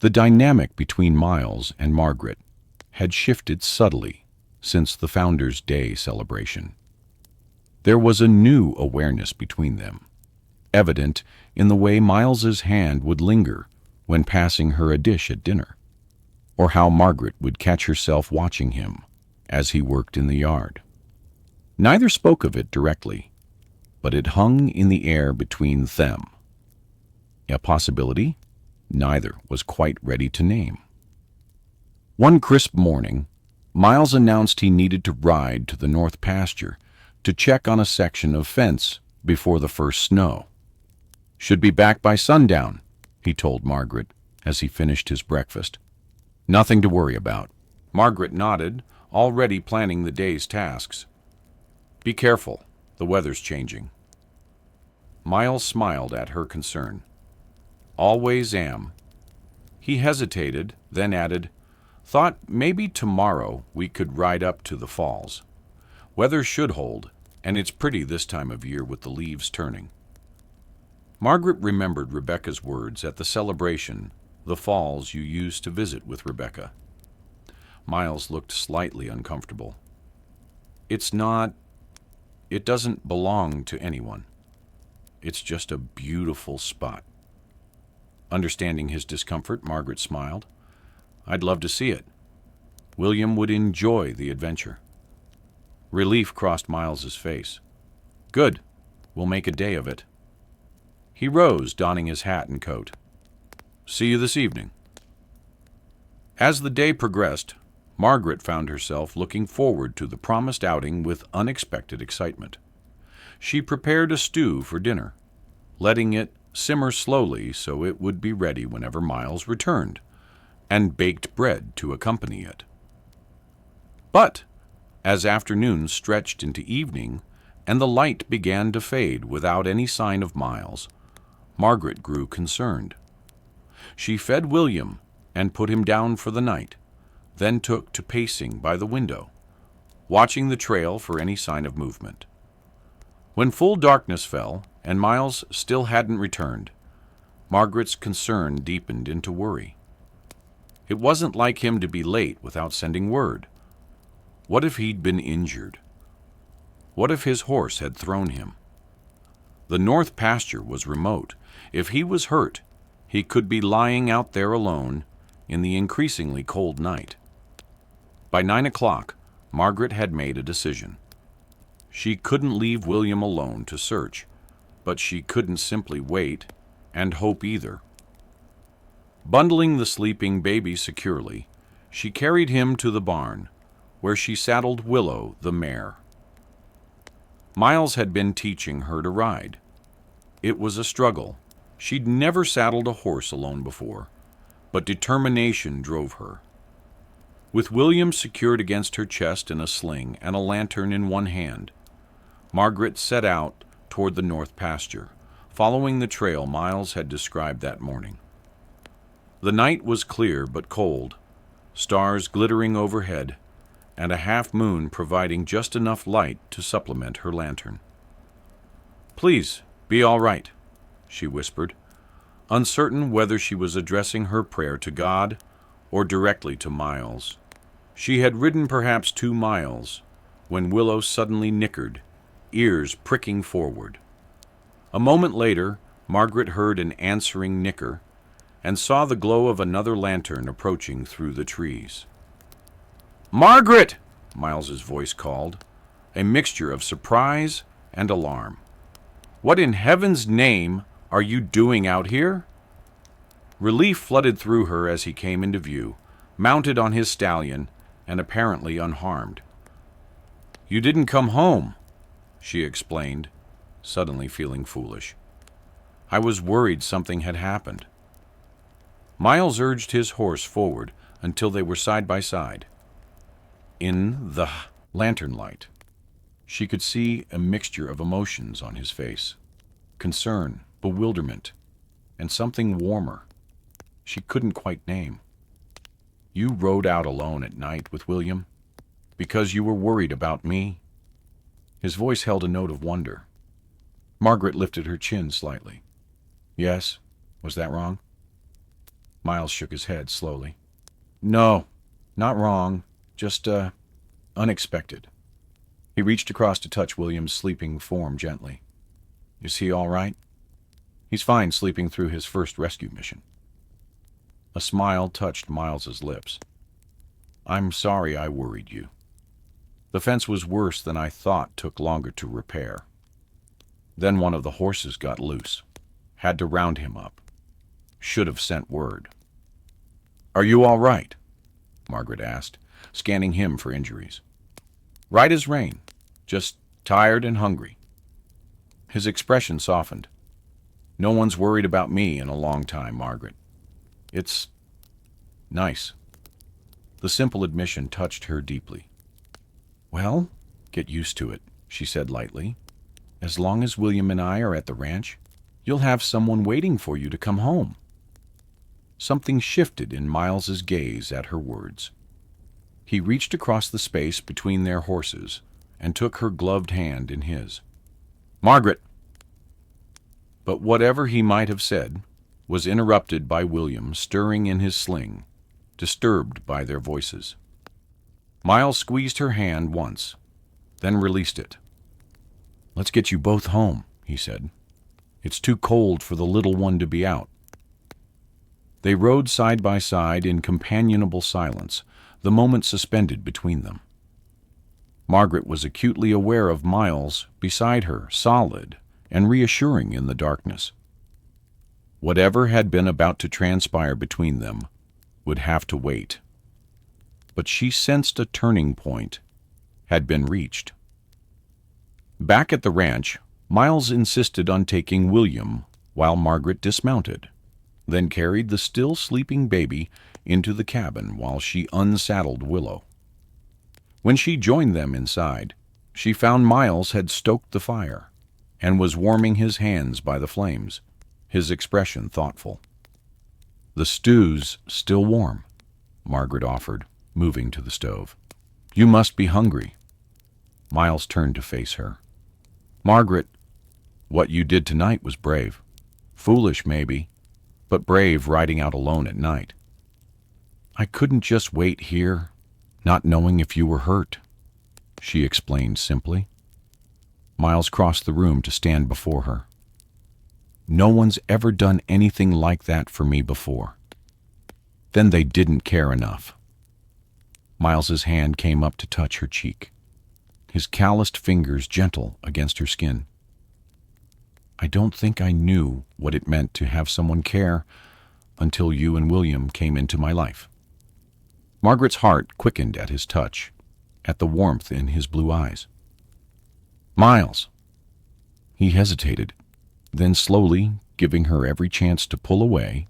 The dynamic between Miles and Margaret had shifted subtly since the Founders' Day celebration. There was a new awareness between them, evident in the way Miles's hand would linger when passing her a dish at dinner, or how Margaret would catch herself watching him as he worked in the yard. Neither spoke of it directly, but it hung in the air between them. A possibility neither was quite ready to name. One crisp morning, Miles announced he needed to ride to the north pasture to check on a section of fence before the first snow. "Should be back by sundown," he told Margaret as he finished his breakfast. "Nothing to worry about." Margaret nodded, already planning the day's tasks. "Be careful, the weather's changing." Miles smiled at her concern. "Always am." He hesitated, then added, "Thought maybe tomorrow we could ride up to the falls. Weather should hold, and it's pretty this time of year with the leaves turning." Margaret remembered Rebecca's words at the celebration, "The falls you used to visit with Rebecca." Miles looked slightly uncomfortable. It doesn't belong to anyone. It's just a beautiful spot." Understanding his discomfort, Margaret smiled. "I'd love to see it. William would enjoy the adventure." Relief crossed Miles's face. "Good. We'll make a day of it." He rose, donning his hat and coat. "See you this evening." As the day progressed, Margaret found herself looking forward to the promised outing with unexpected excitement. She prepared a stew for dinner, letting it simmer slowly so it would be ready whenever Miles returned, and baked bread to accompany it. But as afternoon stretched into evening and the light began to fade without any sign of Miles, Margaret grew concerned. She fed William and put him down for the night, then took to pacing by the window, watching the trail for any sign of movement. When full darkness fell and Miles still hadn't returned, Margaret's concern deepened into worry. It wasn't like him to be late without sending word. What if he'd been injured? What if his horse had thrown him? The north pasture was remote. If he was hurt, he could be lying out there alone in the increasingly cold night. By 9 o'clock, Margaret had made a decision. She couldn't leave William alone to search, but she couldn't simply wait and hope either. Bundling the sleeping baby securely, she carried him to the barn, where she saddled Willow, the mare. Miles had been teaching her to ride. It was a struggle. She'd never saddled a horse alone before, but determination drove her. With William secured against her chest in a sling and a lantern in one hand, Margaret set out toward the north pasture, following the trail Miles had described that morning. The night was clear but cold, stars glittering overhead, and a half-moon providing just enough light to supplement her lantern. "Please, be all right," she whispered, uncertain whether she was addressing her prayer to God or directly to Miles. She had ridden perhaps 2 miles when Willow suddenly nickered, ears pricking forward. A moment later, Margaret heard an answering nicker and saw the glow of another lantern approaching through the trees. "Margaret!" Miles's voice called, a mixture of surprise and alarm. "What in heaven's name are you doing out here?" Relief flooded through her as he came into view, mounted on his stallion and apparently unharmed. "You didn't come home," she explained, suddenly feeling foolish. "I was worried something had happened." Miles urged his horse forward until they were side by side. In the lantern light, she could see a mixture of emotions on his face: concern, bewilderment, and something warmer she couldn't quite name. "You rode out alone at night with William because you were worried about me?" His voice held a note of wonder. Margaret lifted her chin slightly. "Yes, was that wrong?" Miles shook his head slowly. "No, not wrong, just, unexpected." He reached across to touch William's sleeping form gently. "Is he all right?" "He's fine, sleeping through his first rescue mission." A smile touched Miles's lips. "I'm sorry I worried you. The fence was worse than I thought, took longer to repair. Then one of the horses got loose. Had to round him up. Should have sent word." "Are you all right?" Margaret asked, scanning him for injuries. "Right as rain. Just tired and hungry." His expression softened. "No one's worried about me in a long time, Margaret. It's nice." The simple admission touched her deeply. "Well, get used to it," she said lightly. "As long as William and I are at the ranch, you'll have someone waiting for you to come home." Something shifted in Miles's gaze at her words. He reached across the space between their horses and took her gloved hand in his. "Margaret!" But whatever he might have said was interrupted by William stirring in his sling, disturbed by their voices. Miles squeezed her hand once, then released it. "Let's get you both home," he said. "It's too cold for the little one to be out." They rode side by side in companionable silence, the moment suspended between them. Margaret was acutely aware of Miles beside her, solid and reassuring in the darkness. Whatever had been about to transpire between them would have to wait. But she sensed a turning point had been reached. Back at the ranch, Miles insisted on taking William while Margaret dismounted, then carried the still sleeping baby into the cabin while she unsaddled Willow. When she joined them inside, she found Miles had stoked the fire and was warming his hands by the flames, his expression thoughtful. "The stew's still warm," Margaret offered, moving to the stove. "You must be hungry." Miles turned to face her. "Margaret, what you did tonight was brave. Foolish, maybe, but brave riding out alone at night." "I couldn't just wait here, not knowing if you were hurt," she explained simply. Miles crossed the room to stand before her. "No one's ever done anything like that for me before." Then they didn't care enough. Miles's hand came up to touch her cheek, his calloused fingers gentle against her skin. "I don't think I knew what it meant to have someone care until you and William came into my life." Margaret's heart quickened at his touch, at the warmth in his blue eyes. "Miles!" He hesitated, then slowly, giving her every chance to pull away,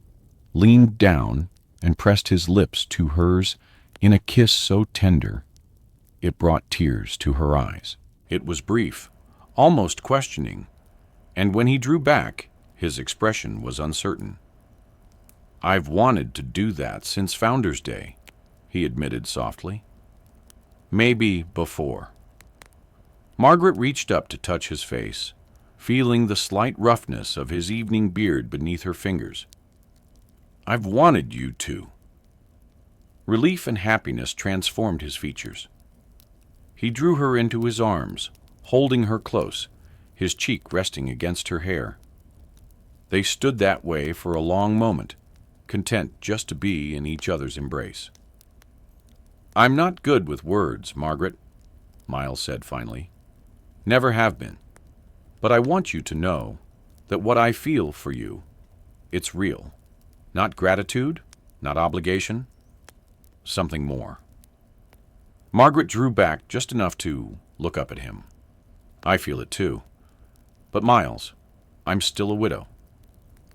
leaned down and pressed his lips to hers in a kiss so tender it brought tears to her eyes. It was brief, almost questioning, and when he drew back, his expression was uncertain. "I've wanted to do that since Founder's Day," he admitted softly. "Maybe before." Margaret reached up to touch his face, feeling the slight roughness of his evening beard beneath her fingers. "I've wanted you to." Relief and happiness transformed his features. He drew her into his arms, holding her close, his cheek resting against her hair. They stood that way for a long moment, content just to be in each other's embrace. "I'm not good with words, Margaret," Miles said finally. "Never have been. But I want you to know that what I feel for you, it's real. Not gratitude, not obligation, something more." Margaret drew back just enough to look up at him. "I feel it too. But Miles, I'm still a widow.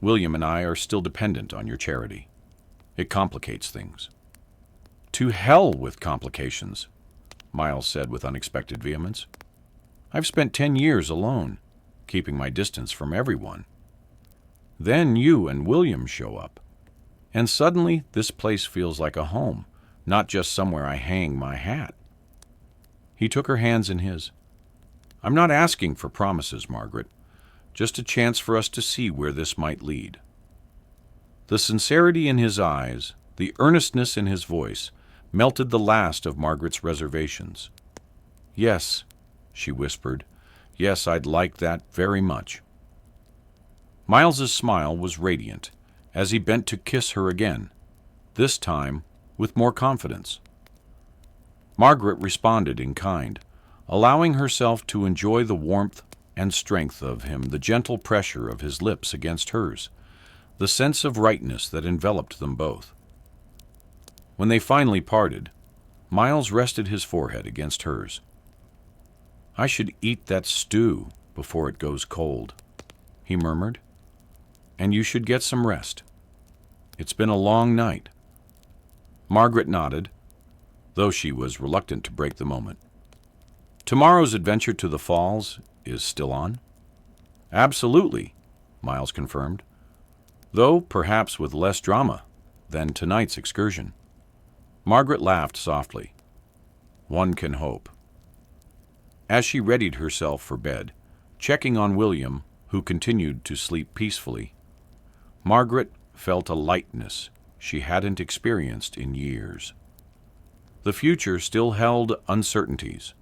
William and I are still dependent on your charity. It complicates things." "To hell with complications," Miles said with unexpected vehemence. "I've spent 10 years alone, keeping my distance from everyone. Then you and William show up, and suddenly this place feels like a home, not just somewhere I hang my hat." He took her hands in his. "I'm not asking for promises, Margaret, just a chance for us to see where this might lead." The sincerity in his eyes, the earnestness in his voice, melted the last of Margaret's reservations. "Yes," she whispered, "yes, I'd like that very much." Miles's smile was radiant as he bent to kiss her again, this time with more confidence. Margaret responded in kind, allowing herself to enjoy the warmth and strength of him, the gentle pressure of his lips against hers, the sense of rightness that enveloped them both. When they finally parted, Miles rested his forehead against hers. "I should eat that stew before it goes cold," he murmured, "and you should get some rest. It's been a long night." Margaret nodded, though she was reluctant to break the moment. "Tomorrow's adventure to the falls is still on?" "Absolutely," Miles confirmed, "though perhaps with less drama than tonight's excursion." Margaret laughed softly. "One can hope." As she readied herself for bed, checking on William, who continued to sleep peacefully, Margaret felt a lightness she hadn't experienced in years. The future still held uncertainties,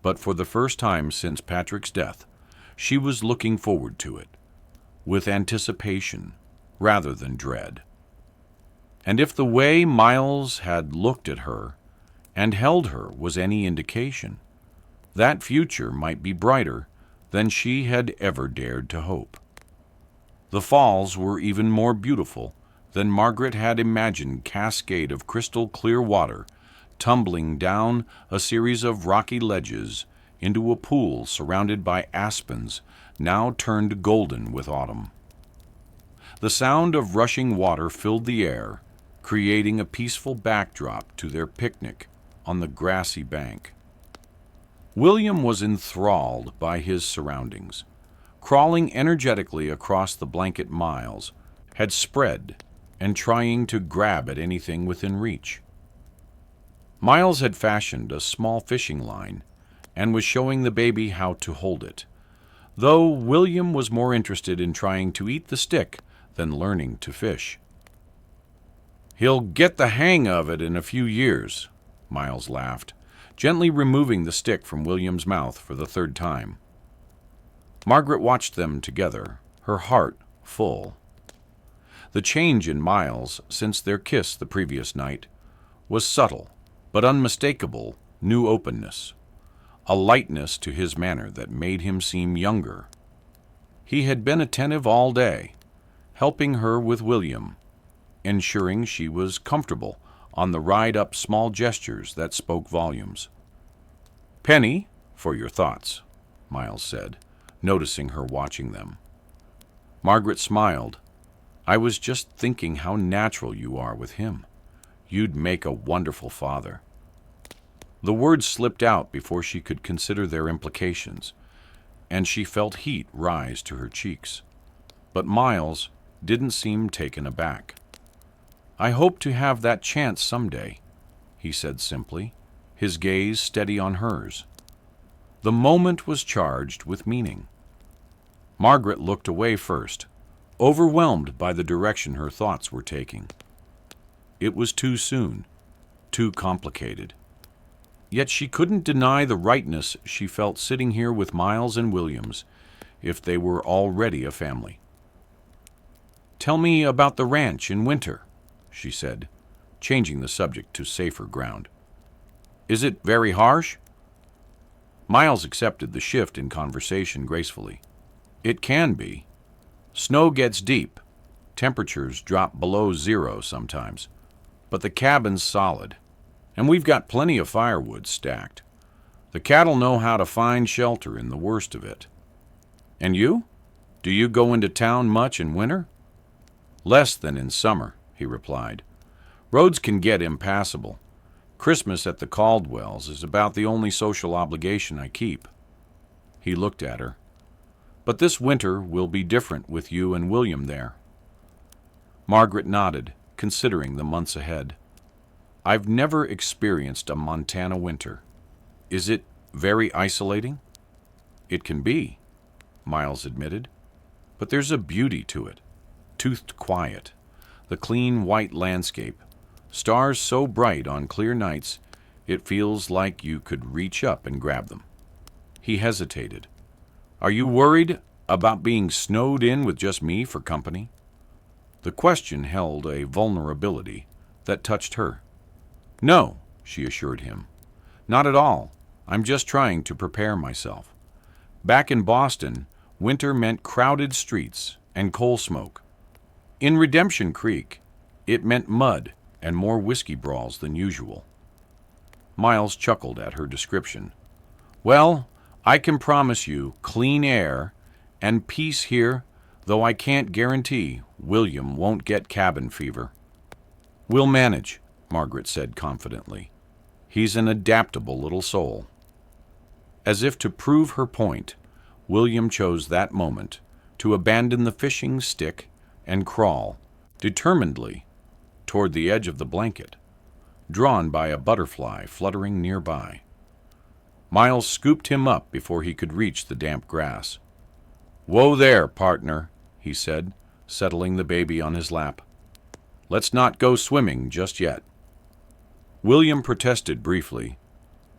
but for the first time since Patrick's death, she was looking forward to it, with anticipation rather than dread. And if the way Miles had looked at her and held her was any indication, that future might be brighter than she had ever dared to hope. The falls were even more beautiful than Margaret had imagined, cascade of crystal clear water tumbling down a series of rocky ledges into a pool surrounded by aspens now turned golden with autumn. The sound of rushing water filled the air, creating a peaceful backdrop to their picnic on the grassy bank. William was enthralled by his surroundings. Crawling energetically across the blanket Miles had spread and trying to grab at anything within reach. Miles had fashioned a small fishing line and was showing the baby how to hold it, though William was more interested in trying to eat the stick than learning to fish. "He'll get the hang of it in a few years," Miles laughed, gently removing the stick from William's mouth for the third time. Margaret watched them together, her heart full. The change in Miles since their kiss the previous night was subtle but unmistakable new openness, a lightness to his manner that made him seem younger. He had been attentive all day, helping her with William, ensuring she was comfortable on the ride up, small gestures that spoke volumes. "Penny, for your thoughts," Miles said, noticing her watching them. Margaret smiled. "I was just thinking how natural you are with him. You'd make a wonderful father." The words slipped out before she could consider their implications, and she felt heat rise to her cheeks. But Miles didn't seem taken aback. "I hope to have that chance someday," he said simply, his gaze steady on hers. The moment was charged with meaning. Margaret looked away first, overwhelmed by the direction her thoughts were taking. It was too soon, too complicated. Yet she couldn't deny the rightness she felt sitting here with Miles and Williams, if they were already a family. "Tell me about the ranch in winter," she said, changing the subject to safer ground. "Is it very harsh?" Miles accepted the shift in conversation gracefully. "It can be. Snow gets deep. Temperatures drop below zero sometimes. But the cabin's solid, and we've got plenty of firewood stacked. The cattle know how to find shelter in the worst of it." "And you? Do you go into town much in winter?" "Less than in summer," he replied. "Roads can get impassable. Christmas at the Caldwells is about the only social obligation I keep." He looked at her. "But this winter will be different with you and William there." Margaret nodded, considering the months ahead. "I've never experienced a Montana winter. Is it very isolating?" "It can be," Miles admitted. "But there's a beauty to it. Toothed quiet, the clean white landscape, stars so bright on clear nights it feels like you could reach up and grab them." He hesitated. "Are you worried about being snowed in with just me for company?" The question held a vulnerability that touched her. "No," she assured him. "Not at all. I'm just trying to prepare myself. Back in Boston, winter meant crowded streets and coal smoke. In Redemption Creek, it meant mud and more whiskey brawls than usual." Miles chuckled at her description. "Well, I can promise you clean air and peace here, though I can't guarantee William won't get cabin fever." "We'll manage," Margaret said confidently. "He's an adaptable little soul." As if to prove her point, William chose that moment to abandon the fishing stick and crawl, determinedly, toward the edge of the blanket, drawn by a butterfly fluttering nearby. Miles scooped him up before he could reach the damp grass. "Whoa there, partner," he said, settling the baby on his lap. "Let's not go swimming just yet." William protested briefly,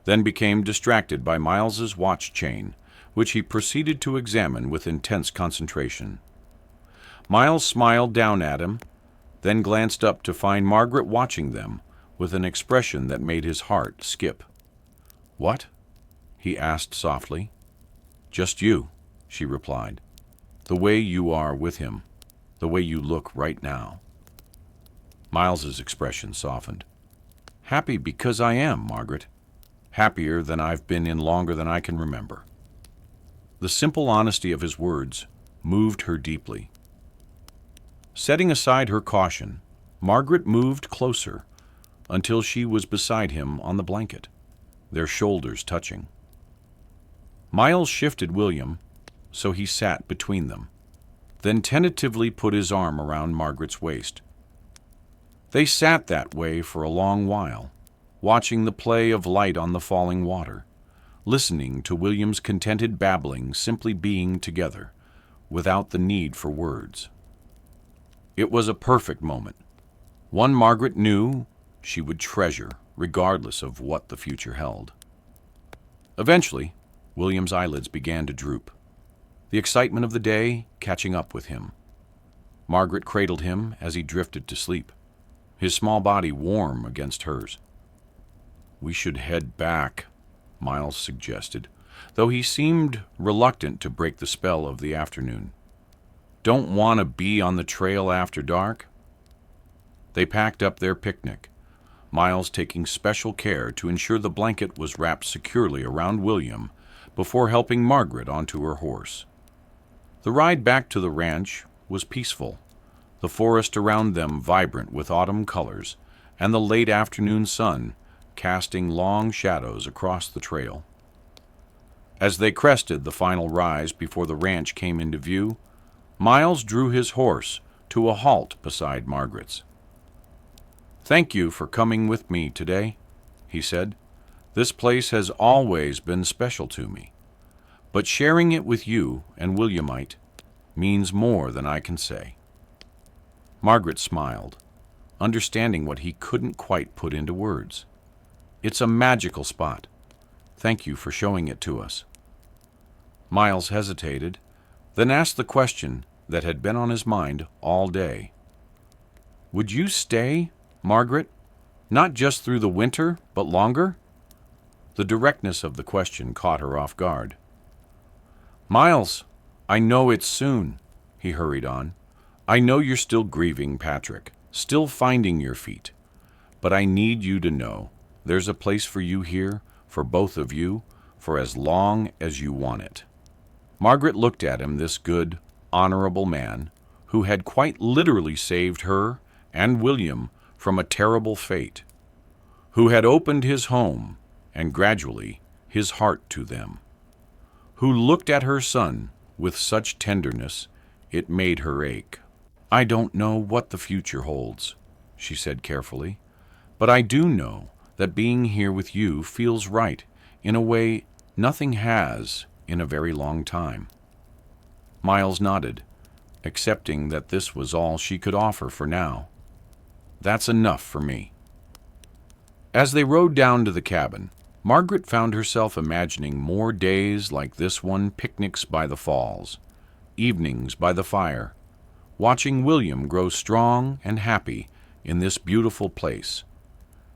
then became distracted by Miles's watch chain, which he proceeded to examine with intense concentration. Miles smiled down at him, then glanced up to find Margaret watching them with an expression that made his heart skip. "What?" he asked softly. "Just you," she replied. "The way you are with him, the way you look right now." Miles's expression softened. "Happy because I am, Margaret. Happier than I've been in longer than I can remember." The simple honesty of his words moved her deeply. Setting aside her caution, Margaret moved closer until she was beside him on the blanket, their shoulders touching. Miles shifted William, so he sat between them, then tentatively put his arm around Margaret's waist. They sat that way for a long while, watching the play of light on the falling water, listening to William's contented babbling, simply being together, without the need for words. It was a perfect moment, one Margaret knew she would treasure, regardless of what the future held. Eventually, William's eyelids began to droop, the excitement of the day catching up with him. Margaret cradled him as he drifted to sleep, his small body warm against hers. "We should head back," Miles suggested, though he seemed reluctant to break the spell of the afternoon. "Don't want to be on the trail after dark?" They packed up their picnic, Miles taking special care to ensure the blanket was wrapped securely around William before helping Margaret onto her horse. The ride back to the ranch was peaceful, the forest around them vibrant with autumn colors and the late afternoon sun casting long shadows across the trail. As they crested the final rise before the ranch came into view, Miles drew his horse to a halt beside Margaret's. "Thank you for coming with me today," he said. "This place has always been special to me, but sharing it with you and Williamite means more than I can say." Margaret smiled, understanding what he couldn't quite put into words. "It's a magical spot. Thank you for showing it to us." Miles hesitated, then asked the question that had been on his mind all day. "Would you stay, Margaret, not just through the winter, but longer?" The directness of the question caught her off guard. "Miles, I know it's soon," he hurried on. "I know you're still grieving Patrick, still finding your feet. But I need you to know there's a place for you here, for both of you, for as long as you want it." Margaret looked at him, this good, honorable man, who had quite literally saved her and William from a terrible fate, who had opened his home and gradually his heart to them, who looked at her son with such tenderness it made her ache. "I don't know what the future holds," she said carefully, "but I do know that being here with you feels right in a way nothing has in a very long time." Miles nodded, accepting that this was all she could offer for now. "That's enough for me." As they rode down to the cabin, Margaret found herself imagining more days like this one, picnics by the falls, evenings by the fire, watching William grow strong and happy in this beautiful place,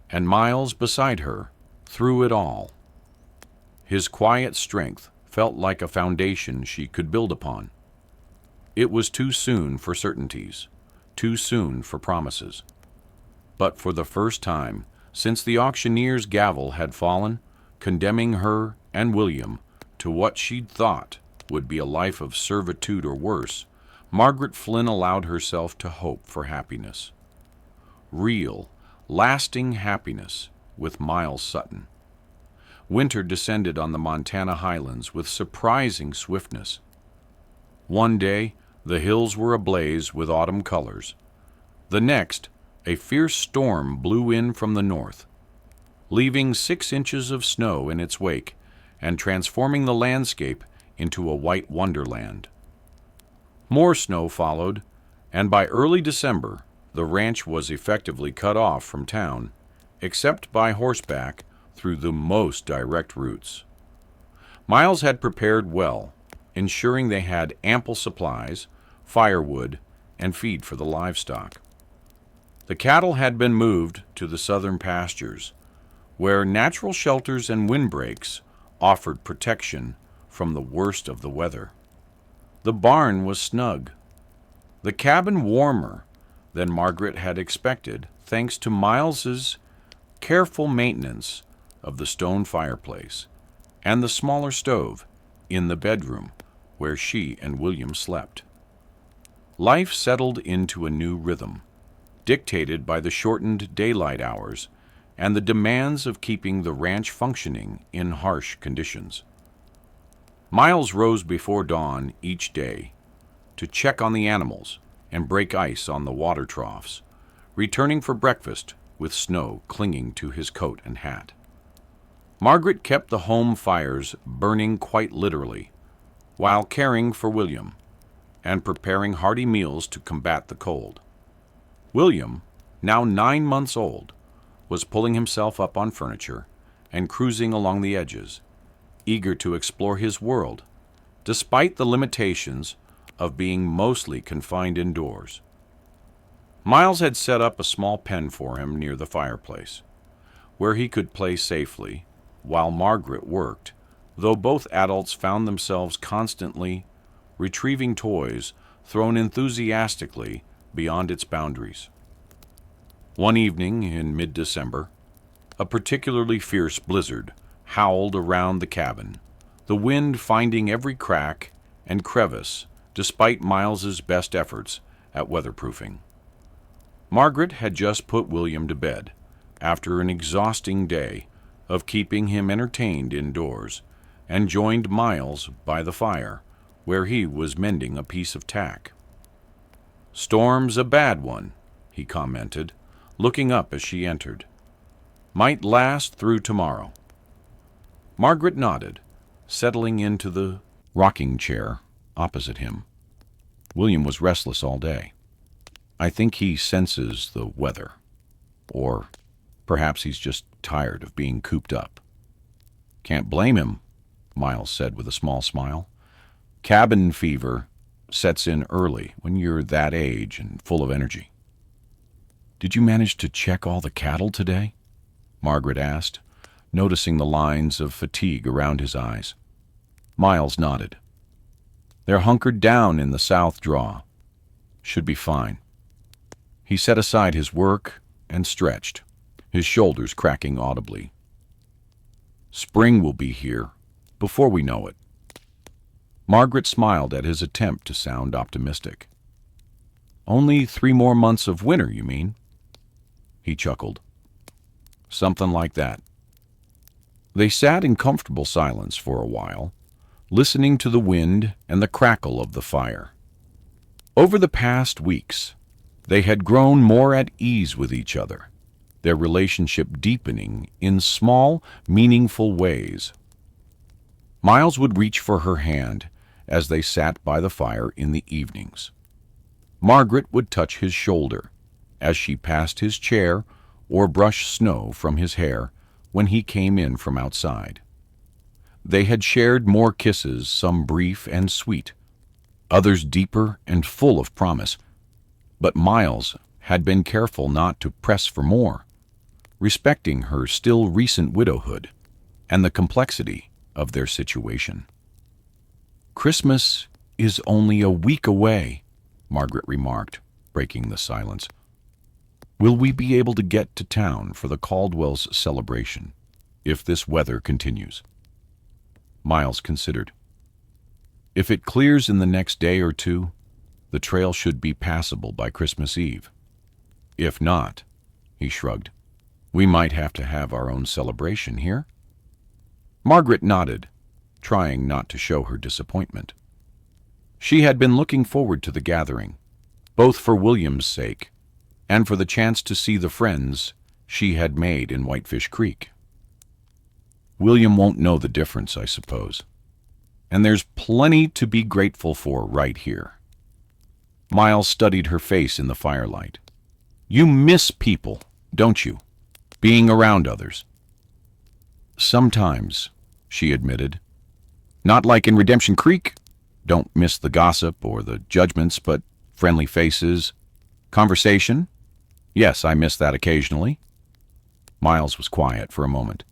and Miles beside her through it all. His quiet strength felt like a foundation she could build upon. It was too soon for certainties, too soon for promises. But for the first time since the auctioneer's gavel had fallen, condemning her and William to what she'd thought would be a life of servitude or worse, Margaret Flynn allowed herself to hope for happiness. Real, lasting happiness with Miles Sutton. Winter descended on the Montana highlands with surprising swiftness. One day, the hills were ablaze with autumn colors. The next, a fierce storm blew in from the north, leaving 6 inches of snow in its wake and transforming the landscape into a white wonderland. More snow followed, and by early December, the ranch was effectively cut off from town, except by horseback through the most direct routes. Miles had prepared well, ensuring they had ample supplies, firewood, and feed for the livestock. The cattle had been moved to the southern pastures, where natural shelters and windbreaks offered protection from the worst of the weather. The barn was snug, the cabin warmer than Margaret had expected, thanks to Miles's careful maintenance of the stone fireplace and the smaller stove in the bedroom where she and William slept. Life settled into a new rhythm, dictated by the shortened daylight hours and the demands of keeping the ranch functioning in harsh conditions. Miles rose before dawn each day to check on the animals and break ice on the water troughs, returning for breakfast with snow clinging to his coat and hat. Margaret kept the home fires burning quite literally, while caring for William and preparing hearty meals to combat the cold. William, now 9 months old, was pulling himself up on furniture and cruising along the edges, eager to explore his world, despite the limitations of being mostly confined indoors. Miles had set up a small pen for him near the fireplace, where he could play safely while Margaret worked, though both adults found themselves constantly retrieving toys thrown enthusiastically beyond its boundaries. One evening in mid-December, a particularly fierce blizzard howled around the cabin, the wind finding every crack and crevice despite Miles's best efforts at weatherproofing. Margaret had just put William to bed after an exhausting day of keeping him entertained indoors, and joined Miles by the fire, where he was mending a piece of tack. "Storm's a bad one," he commented, looking up as she entered. "Might last through tomorrow." Margaret nodded, settling into the rocking chair opposite him. William was restless all day. "I think he senses the weather. Or perhaps he's just tired of being cooped up." "Can't blame him," Miles said with a small smile. "Cabin fever sets in early when you're that age and full of energy." "Did you manage to check all the cattle today?" Margaret asked, noticing the lines of fatigue around his eyes. Miles nodded. "They're hunkered down in the south draw. Should be fine." He set aside his work and stretched, his shoulders cracking audibly. "Spring will be here before we know it." Margaret smiled at his attempt to sound optimistic. "Only 3 more months of winter, you mean?" He chuckled. "Something like that." They sat in comfortable silence for a while, listening to the wind and the crackle of the fire. Over the past weeks, they had grown more at ease with each other, their relationship deepening in small, meaningful ways. Miles would reach for her hand as they sat by the fire in the evenings. Margaret would touch his shoulder as she passed his chair or brushed snow from his hair when he came in from outside. They had shared more kisses, some brief and sweet, others deeper and full of promise, but Miles had been careful not to press for more, respecting her still recent widowhood and the complexity of their situation. "Christmas is only a week away," Margaret remarked, breaking the silence. "Will we be able to get to town for the Caldwell's celebration, if this weather continues?" Miles considered. "If it clears in the next day or two, the trail should be passable by Christmas Eve. If not," he shrugged, "we might have to have our own celebration here." Margaret nodded, trying not to show her disappointment. She had been looking forward to the gathering, both for William's sake and for the chance to see the friends she had made in Whitefish Creek. "William won't know the difference, I suppose. And there's plenty to be grateful for right here." Miles studied her face in the firelight. "You miss people, don't you? Being around others." "Sometimes," she admitted. "Not like in Redemption Creek. Don't miss the gossip or the judgments, but friendly faces, conversation. Yes, I miss that occasionally." Miles was quiet for a moment.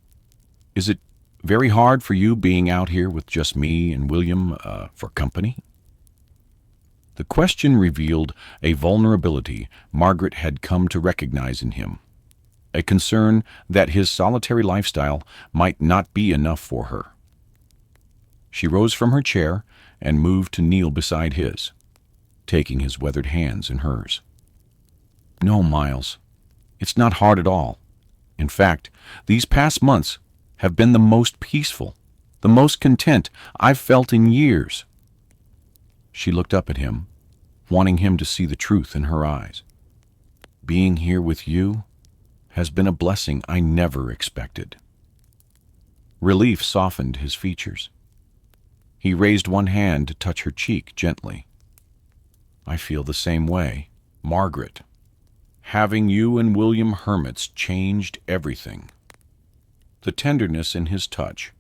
"Is it very hard for you being out here with just me and William for company?" The question revealed a vulnerability Margaret had come to recognize in him, a concern that his solitary lifestyle might not be enough for her. She rose from her chair and moved to kneel beside his, taking his weathered hands in hers. "No, Miles, it's not hard at all. In fact, these past months have been the most peaceful, the most content I've felt in years." She looked up at him, wanting him to see the truth in her eyes. "Being here with you has been a blessing I never expected." Relief softened his features. He raised one hand to touch her cheek gently. "I feel the same way, Margaret. Having you and William Hermit's changed everything." The tenderness in his touch,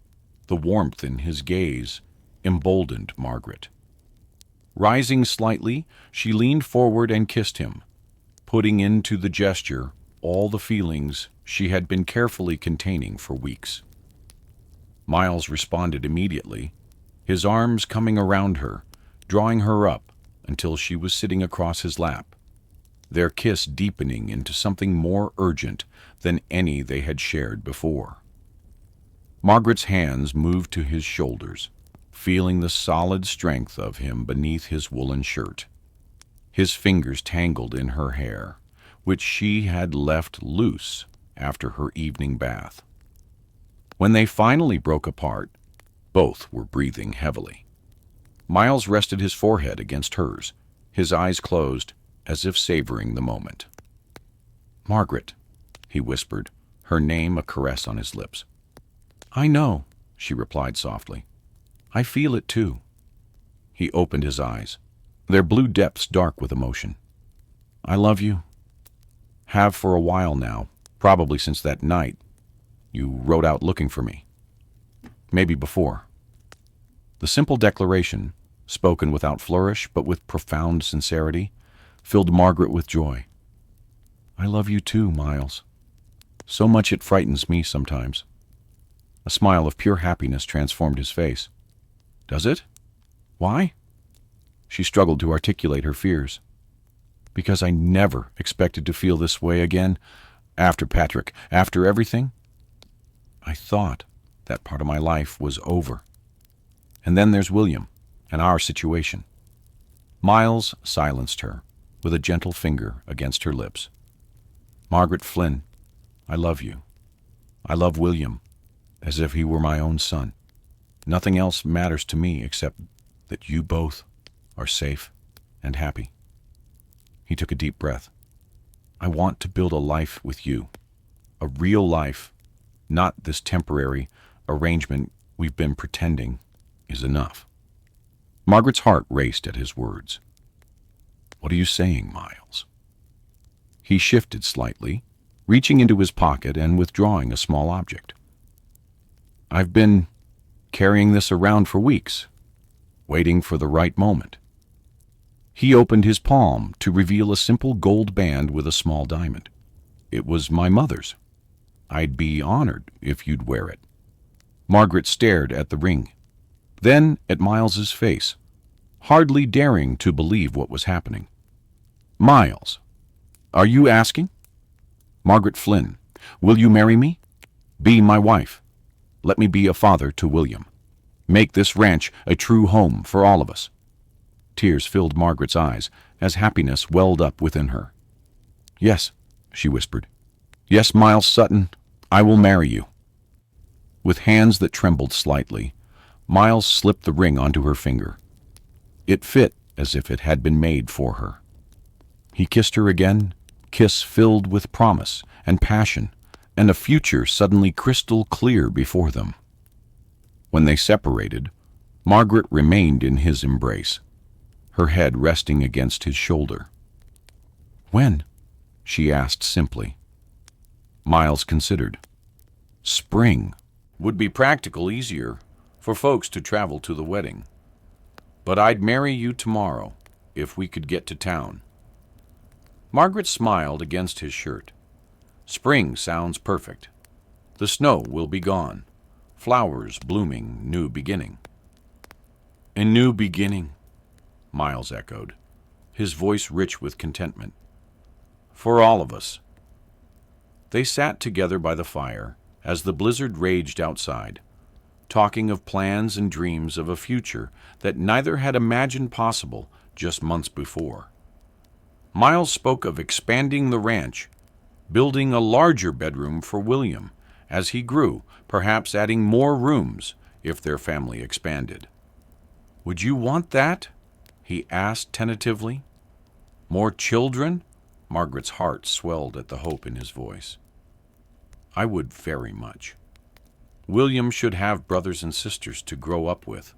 the warmth in his gaze, emboldened Margaret. Rising slightly, she leaned forward and kissed him, putting into the gesture all the feelings she had been carefully containing for weeks. Miles responded immediately, his arms coming around her, drawing her up until she was sitting across his lap, their kiss deepening into something more urgent than any they had shared before. Margaret's hands moved to his shoulders, feeling the solid strength of him beneath his woolen shirt. His fingers tangled in her hair, which she had left loose after her evening bath. When they finally broke apart, both were breathing heavily. Miles rested his forehead against hers, his eyes closed, as if savoring the moment. "Margaret," he whispered, her name a caress on his lips. "I know," she replied softly. "I feel it too." He opened his eyes, their blue depths dark with emotion. "I love you. Have for a while now, probably since that night you rode out looking for me. Maybe before." The simple declaration, spoken without flourish but with profound sincerity, filled Margaret with joy. "I love you too, Miles. So much it frightens me sometimes." A smile of pure happiness transformed his face. "Does it? Why?" She struggled to articulate her fears. "Because I never expected to feel this way again. After Patrick, after everything. I thought that part of my life was over. And then there's William and our situation." Miles silenced her with a gentle finger against her lips. "Margaret Flynn, I love you. I love William as if he were my own son. Nothing else matters to me except that you both are safe and happy." He took a deep breath. "I want to build a life with you. A real life, not this temporary arrangement we've been pretending is enough." Margaret's heart raced at his words. "What are you saying, Miles?" He shifted slightly, reaching into his pocket and withdrawing a small object. "I've been carrying this around for weeks, waiting for the right moment." He opened his palm to reveal a simple gold band with a small diamond. "It was my mother's. I'd be honored if you'd wear it." Margaret stared at the ring, then at Miles's face, hardly daring to believe what was happening. "Miles, are you asking? Margaret Flynn, will you marry me? Be my wife. Let me be a father to William. Make this ranch a true home for all of us." Tears filled Margaret's eyes as happiness welled up within her. "Yes," she whispered. "Yes, Miles Sutton, I will marry you." With hands that trembled slightly, Miles slipped the ring onto her finger. It fit as if it had been made for her. He kissed her again, kiss filled with promise and passion, and a future suddenly crystal clear before them. When they separated, Margaret remained in his embrace, her head resting against his shoulder. "When?" she asked simply. Miles considered. "Spring would be practical easier for folks to travel to the wedding. But I'd marry you tomorrow if we could get to town." Margaret smiled against his shirt. "Spring sounds perfect. The snow will be gone. Flowers blooming, new beginning." "A new beginning," Miles echoed, his voice rich with contentment. "For all of us." They sat together by the fire as the blizzard raged outside, talking of plans and dreams of a future that neither had imagined possible just months before. Miles spoke of expanding the ranch, building a larger bedroom for William as he grew, perhaps adding more rooms if their family expanded. "Would you want that?" he asked tentatively. "More children?" Margaret's heart swelled at the hope in his voice. "I would very much. William should have brothers and sisters to grow up with."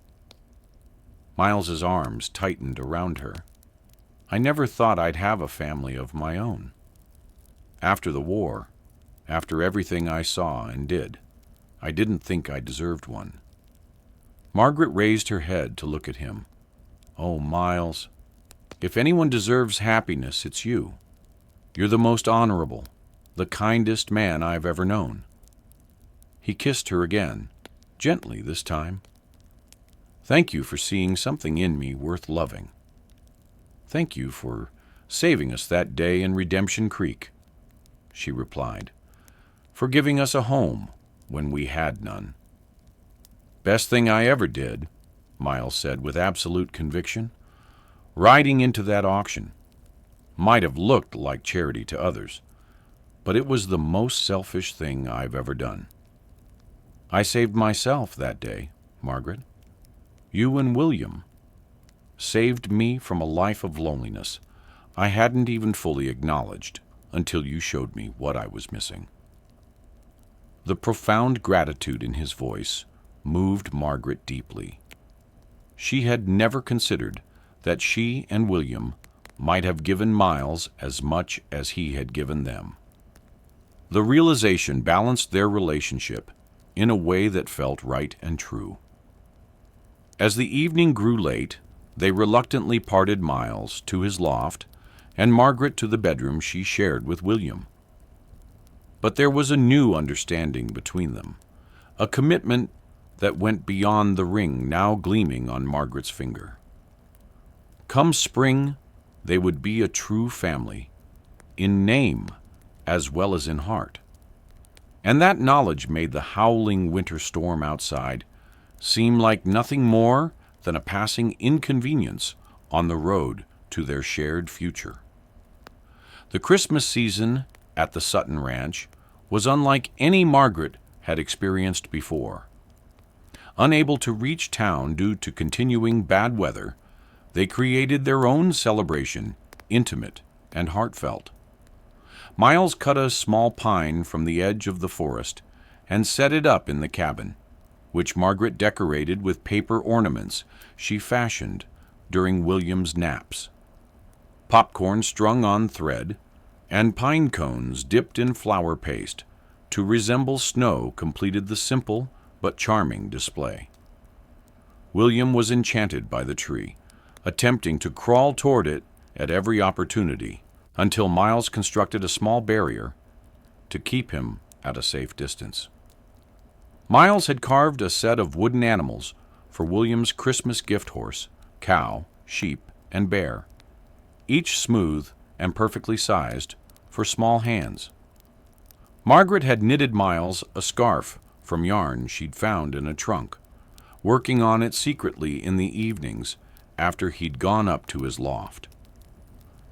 Miles's arms tightened around her. "I never thought I'd have a family of my own. After the war, after everything I saw and did, I didn't think I deserved one." Margaret raised her head to look at him. "Oh, Miles, if anyone deserves happiness, it's you. You're the most honorable, the kindest man I've ever known." He kissed her again, gently this time. "Thank you for seeing something in me worth loving. Thank you for saving us that day in Redemption Creek," she replied, "for giving us a home when we had none." "Best thing I ever did," Miles said with absolute conviction, "riding into that auction. might have looked like charity to others, but it was the most selfish thing I've ever done. I saved myself that day, Margaret. You and William saved me from a life of loneliness I hadn't even fully acknowledged until you showed me what I was missing." The profound gratitude in his voice moved Margaret deeply. She had never considered that she and William might have given Miles as much as he had given them. The realization balanced their relationship in a way that felt right and true. As the evening grew late, they reluctantly parted Miles to his loft and Margaret to the bedroom she shared with William. But there was a new understanding between them, a commitment that went beyond the ring now gleaming on Margaret's finger. Come spring, they would be a true family, in name as well as in heart. And that knowledge made the howling winter storm outside seem like nothing more than a passing inconvenience on the road to their shared future. The Christmas season at the Sutton Ranch was unlike any Margaret had experienced before. Unable to reach town due to continuing bad weather, they created their own celebration, intimate and heartfelt. Miles cut a small pine from the edge of the forest and set it up in the cabin, which Margaret decorated with paper ornaments she fashioned during William's naps. Popcorn strung on thread and pine cones dipped in flour paste to resemble snow completed the simple but charming display. William was enchanted by the tree, attempting to crawl toward it at every opportunity, until Miles constructed a small barrier to keep him at a safe distance. Miles had carved a set of wooden animals for William's Christmas gift horse, cow, sheep, and bear, each smooth and perfectly sized for small hands. Margaret had knitted Miles a scarf from yarn she'd found in a trunk, working on it secretly in the evenings after he'd gone up to his loft.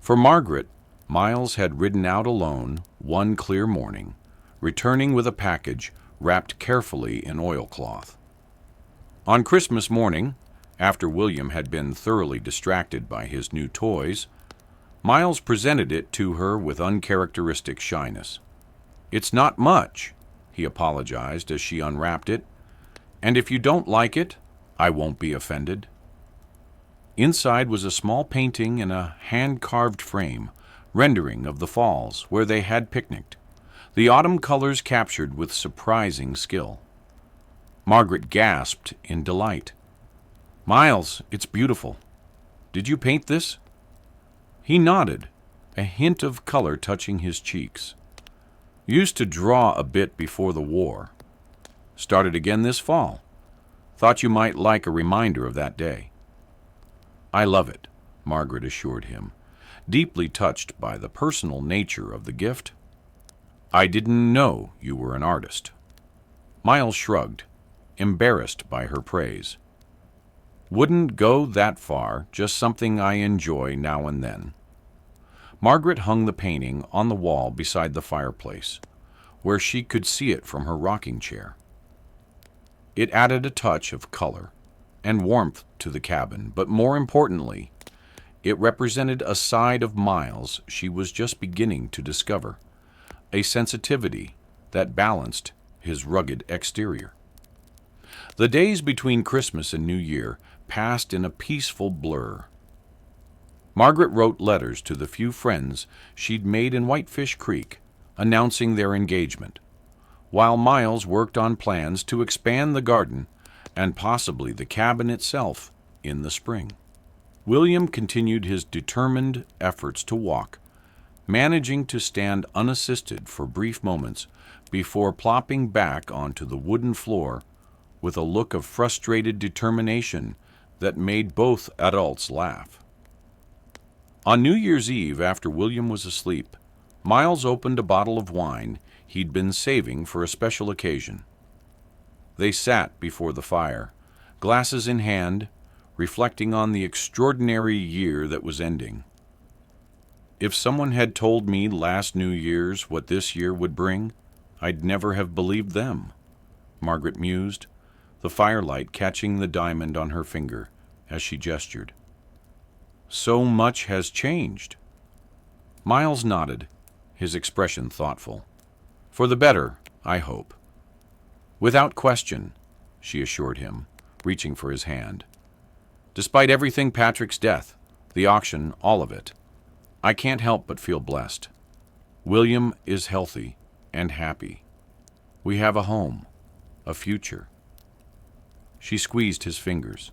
For Margaret, Miles had ridden out alone one clear morning, returning with a package wrapped carefully in oilcloth. On Christmas morning, after William had been thoroughly distracted by his new toys, Miles presented it to her with uncharacteristic shyness. "It's not much," he apologized as she unwrapped it, "and if you don't like it, I won't be offended." Inside was a small painting in a hand-carved frame, rendering of the falls where they had picnicked, the autumn colors captured with surprising skill. Margaret gasped in delight. "Miles, it's beautiful. Did you paint this?" He nodded, a hint of color touching his cheeks. "Used to draw a bit before the war. Started again this fall. Thought you might like a reminder of that day." "I love it," Margaret assured him, deeply touched by the personal nature of the gift. "I didn't know you were an artist." Miles shrugged, embarrassed by her praise. "Wouldn't go that far, just something I enjoy now and then." Margaret hung the painting on the wall beside the fireplace, where she could see it from her rocking chair. It added a touch of color and warmth to the cabin, but more importantly, it represented a side of Miles she was just beginning to discover, a sensitivity that balanced his rugged exterior. The days between Christmas and New Year passed in a peaceful blur. Margaret wrote letters to the few friends she'd made in Whitefish Creek, announcing their engagement, while Miles worked on plans to expand the garden and possibly the cabin itself in the spring. William continued his determined efforts to walk, managing to stand unassisted for brief moments before plopping back onto the wooden floor with a look of frustrated determination that made both adults laugh. On New Year's Eve, after William was asleep, Miles opened a bottle of wine he'd been saving for a special occasion. They sat before the fire, glasses in hand, reflecting on the extraordinary year that was ending. If someone had told me last New Year's what this year would bring, I'd never have believed them, Margaret mused, the firelight catching the diamond on her finger as she gestured. So much has changed. Miles nodded, his expression thoughtful. For the better, I hope. Without question, she assured him, reaching for his hand. Despite everything, Patrick's death, the auction, all of it, I can't help but feel blessed. William is healthy and happy. We have a home, a future. She squeezed his fingers.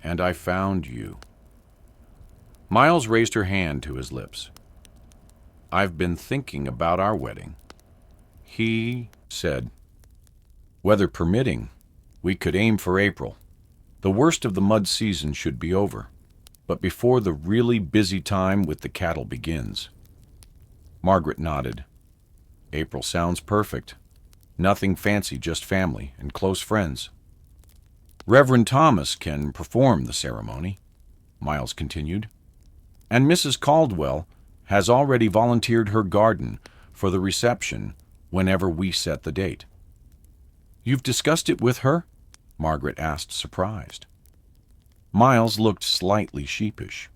And I found you. Miles raised her hand to his lips. I've been thinking about our wedding. He said, weather permitting, we could aim for April. The worst of the mud season should be over, but before the really busy time with the cattle begins. Margaret nodded. April sounds perfect. Nothing fancy, just family and close friends. Reverend Thomas can perform the ceremony, Miles continued, and Mrs. Caldwell has already volunteered her garden for the reception whenever we set the date. You've discussed it with her? Margaret asked, surprised. Miles looked slightly sheepish.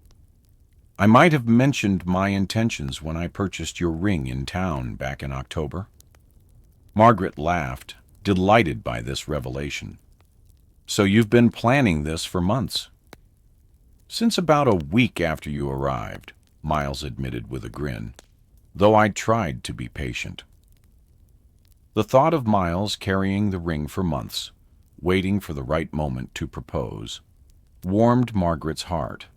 I might have mentioned my intentions when I purchased your ring in town back in October. Margaret laughed, delighted by this revelation. So you've been planning this for months? Since about a week after you arrived, Miles admitted with a grin, though I tried to be patient. The thought of Miles carrying the ring for months, waiting for the right moment to propose, warmed Margaret's heart.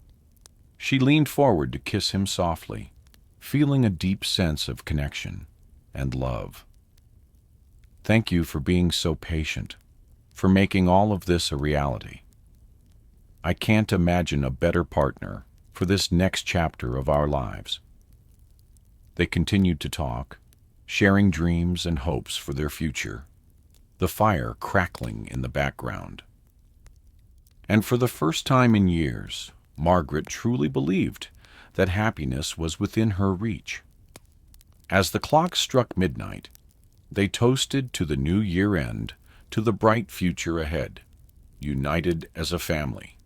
She leaned forward to kiss him softly, feeling a deep sense of connection and love. Thank you for being so patient, for making all of this a reality. I can't imagine a better partner for this next chapter of our lives. They continued to talk, sharing dreams and hopes for their future, the fire crackling in the background. And for the first time in years, Margaret truly believed that happiness was within her reach. As the clock struck midnight, they toasted to the new year end, to the bright future ahead, united as a family,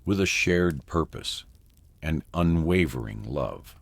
with a shared purpose and unwavering love.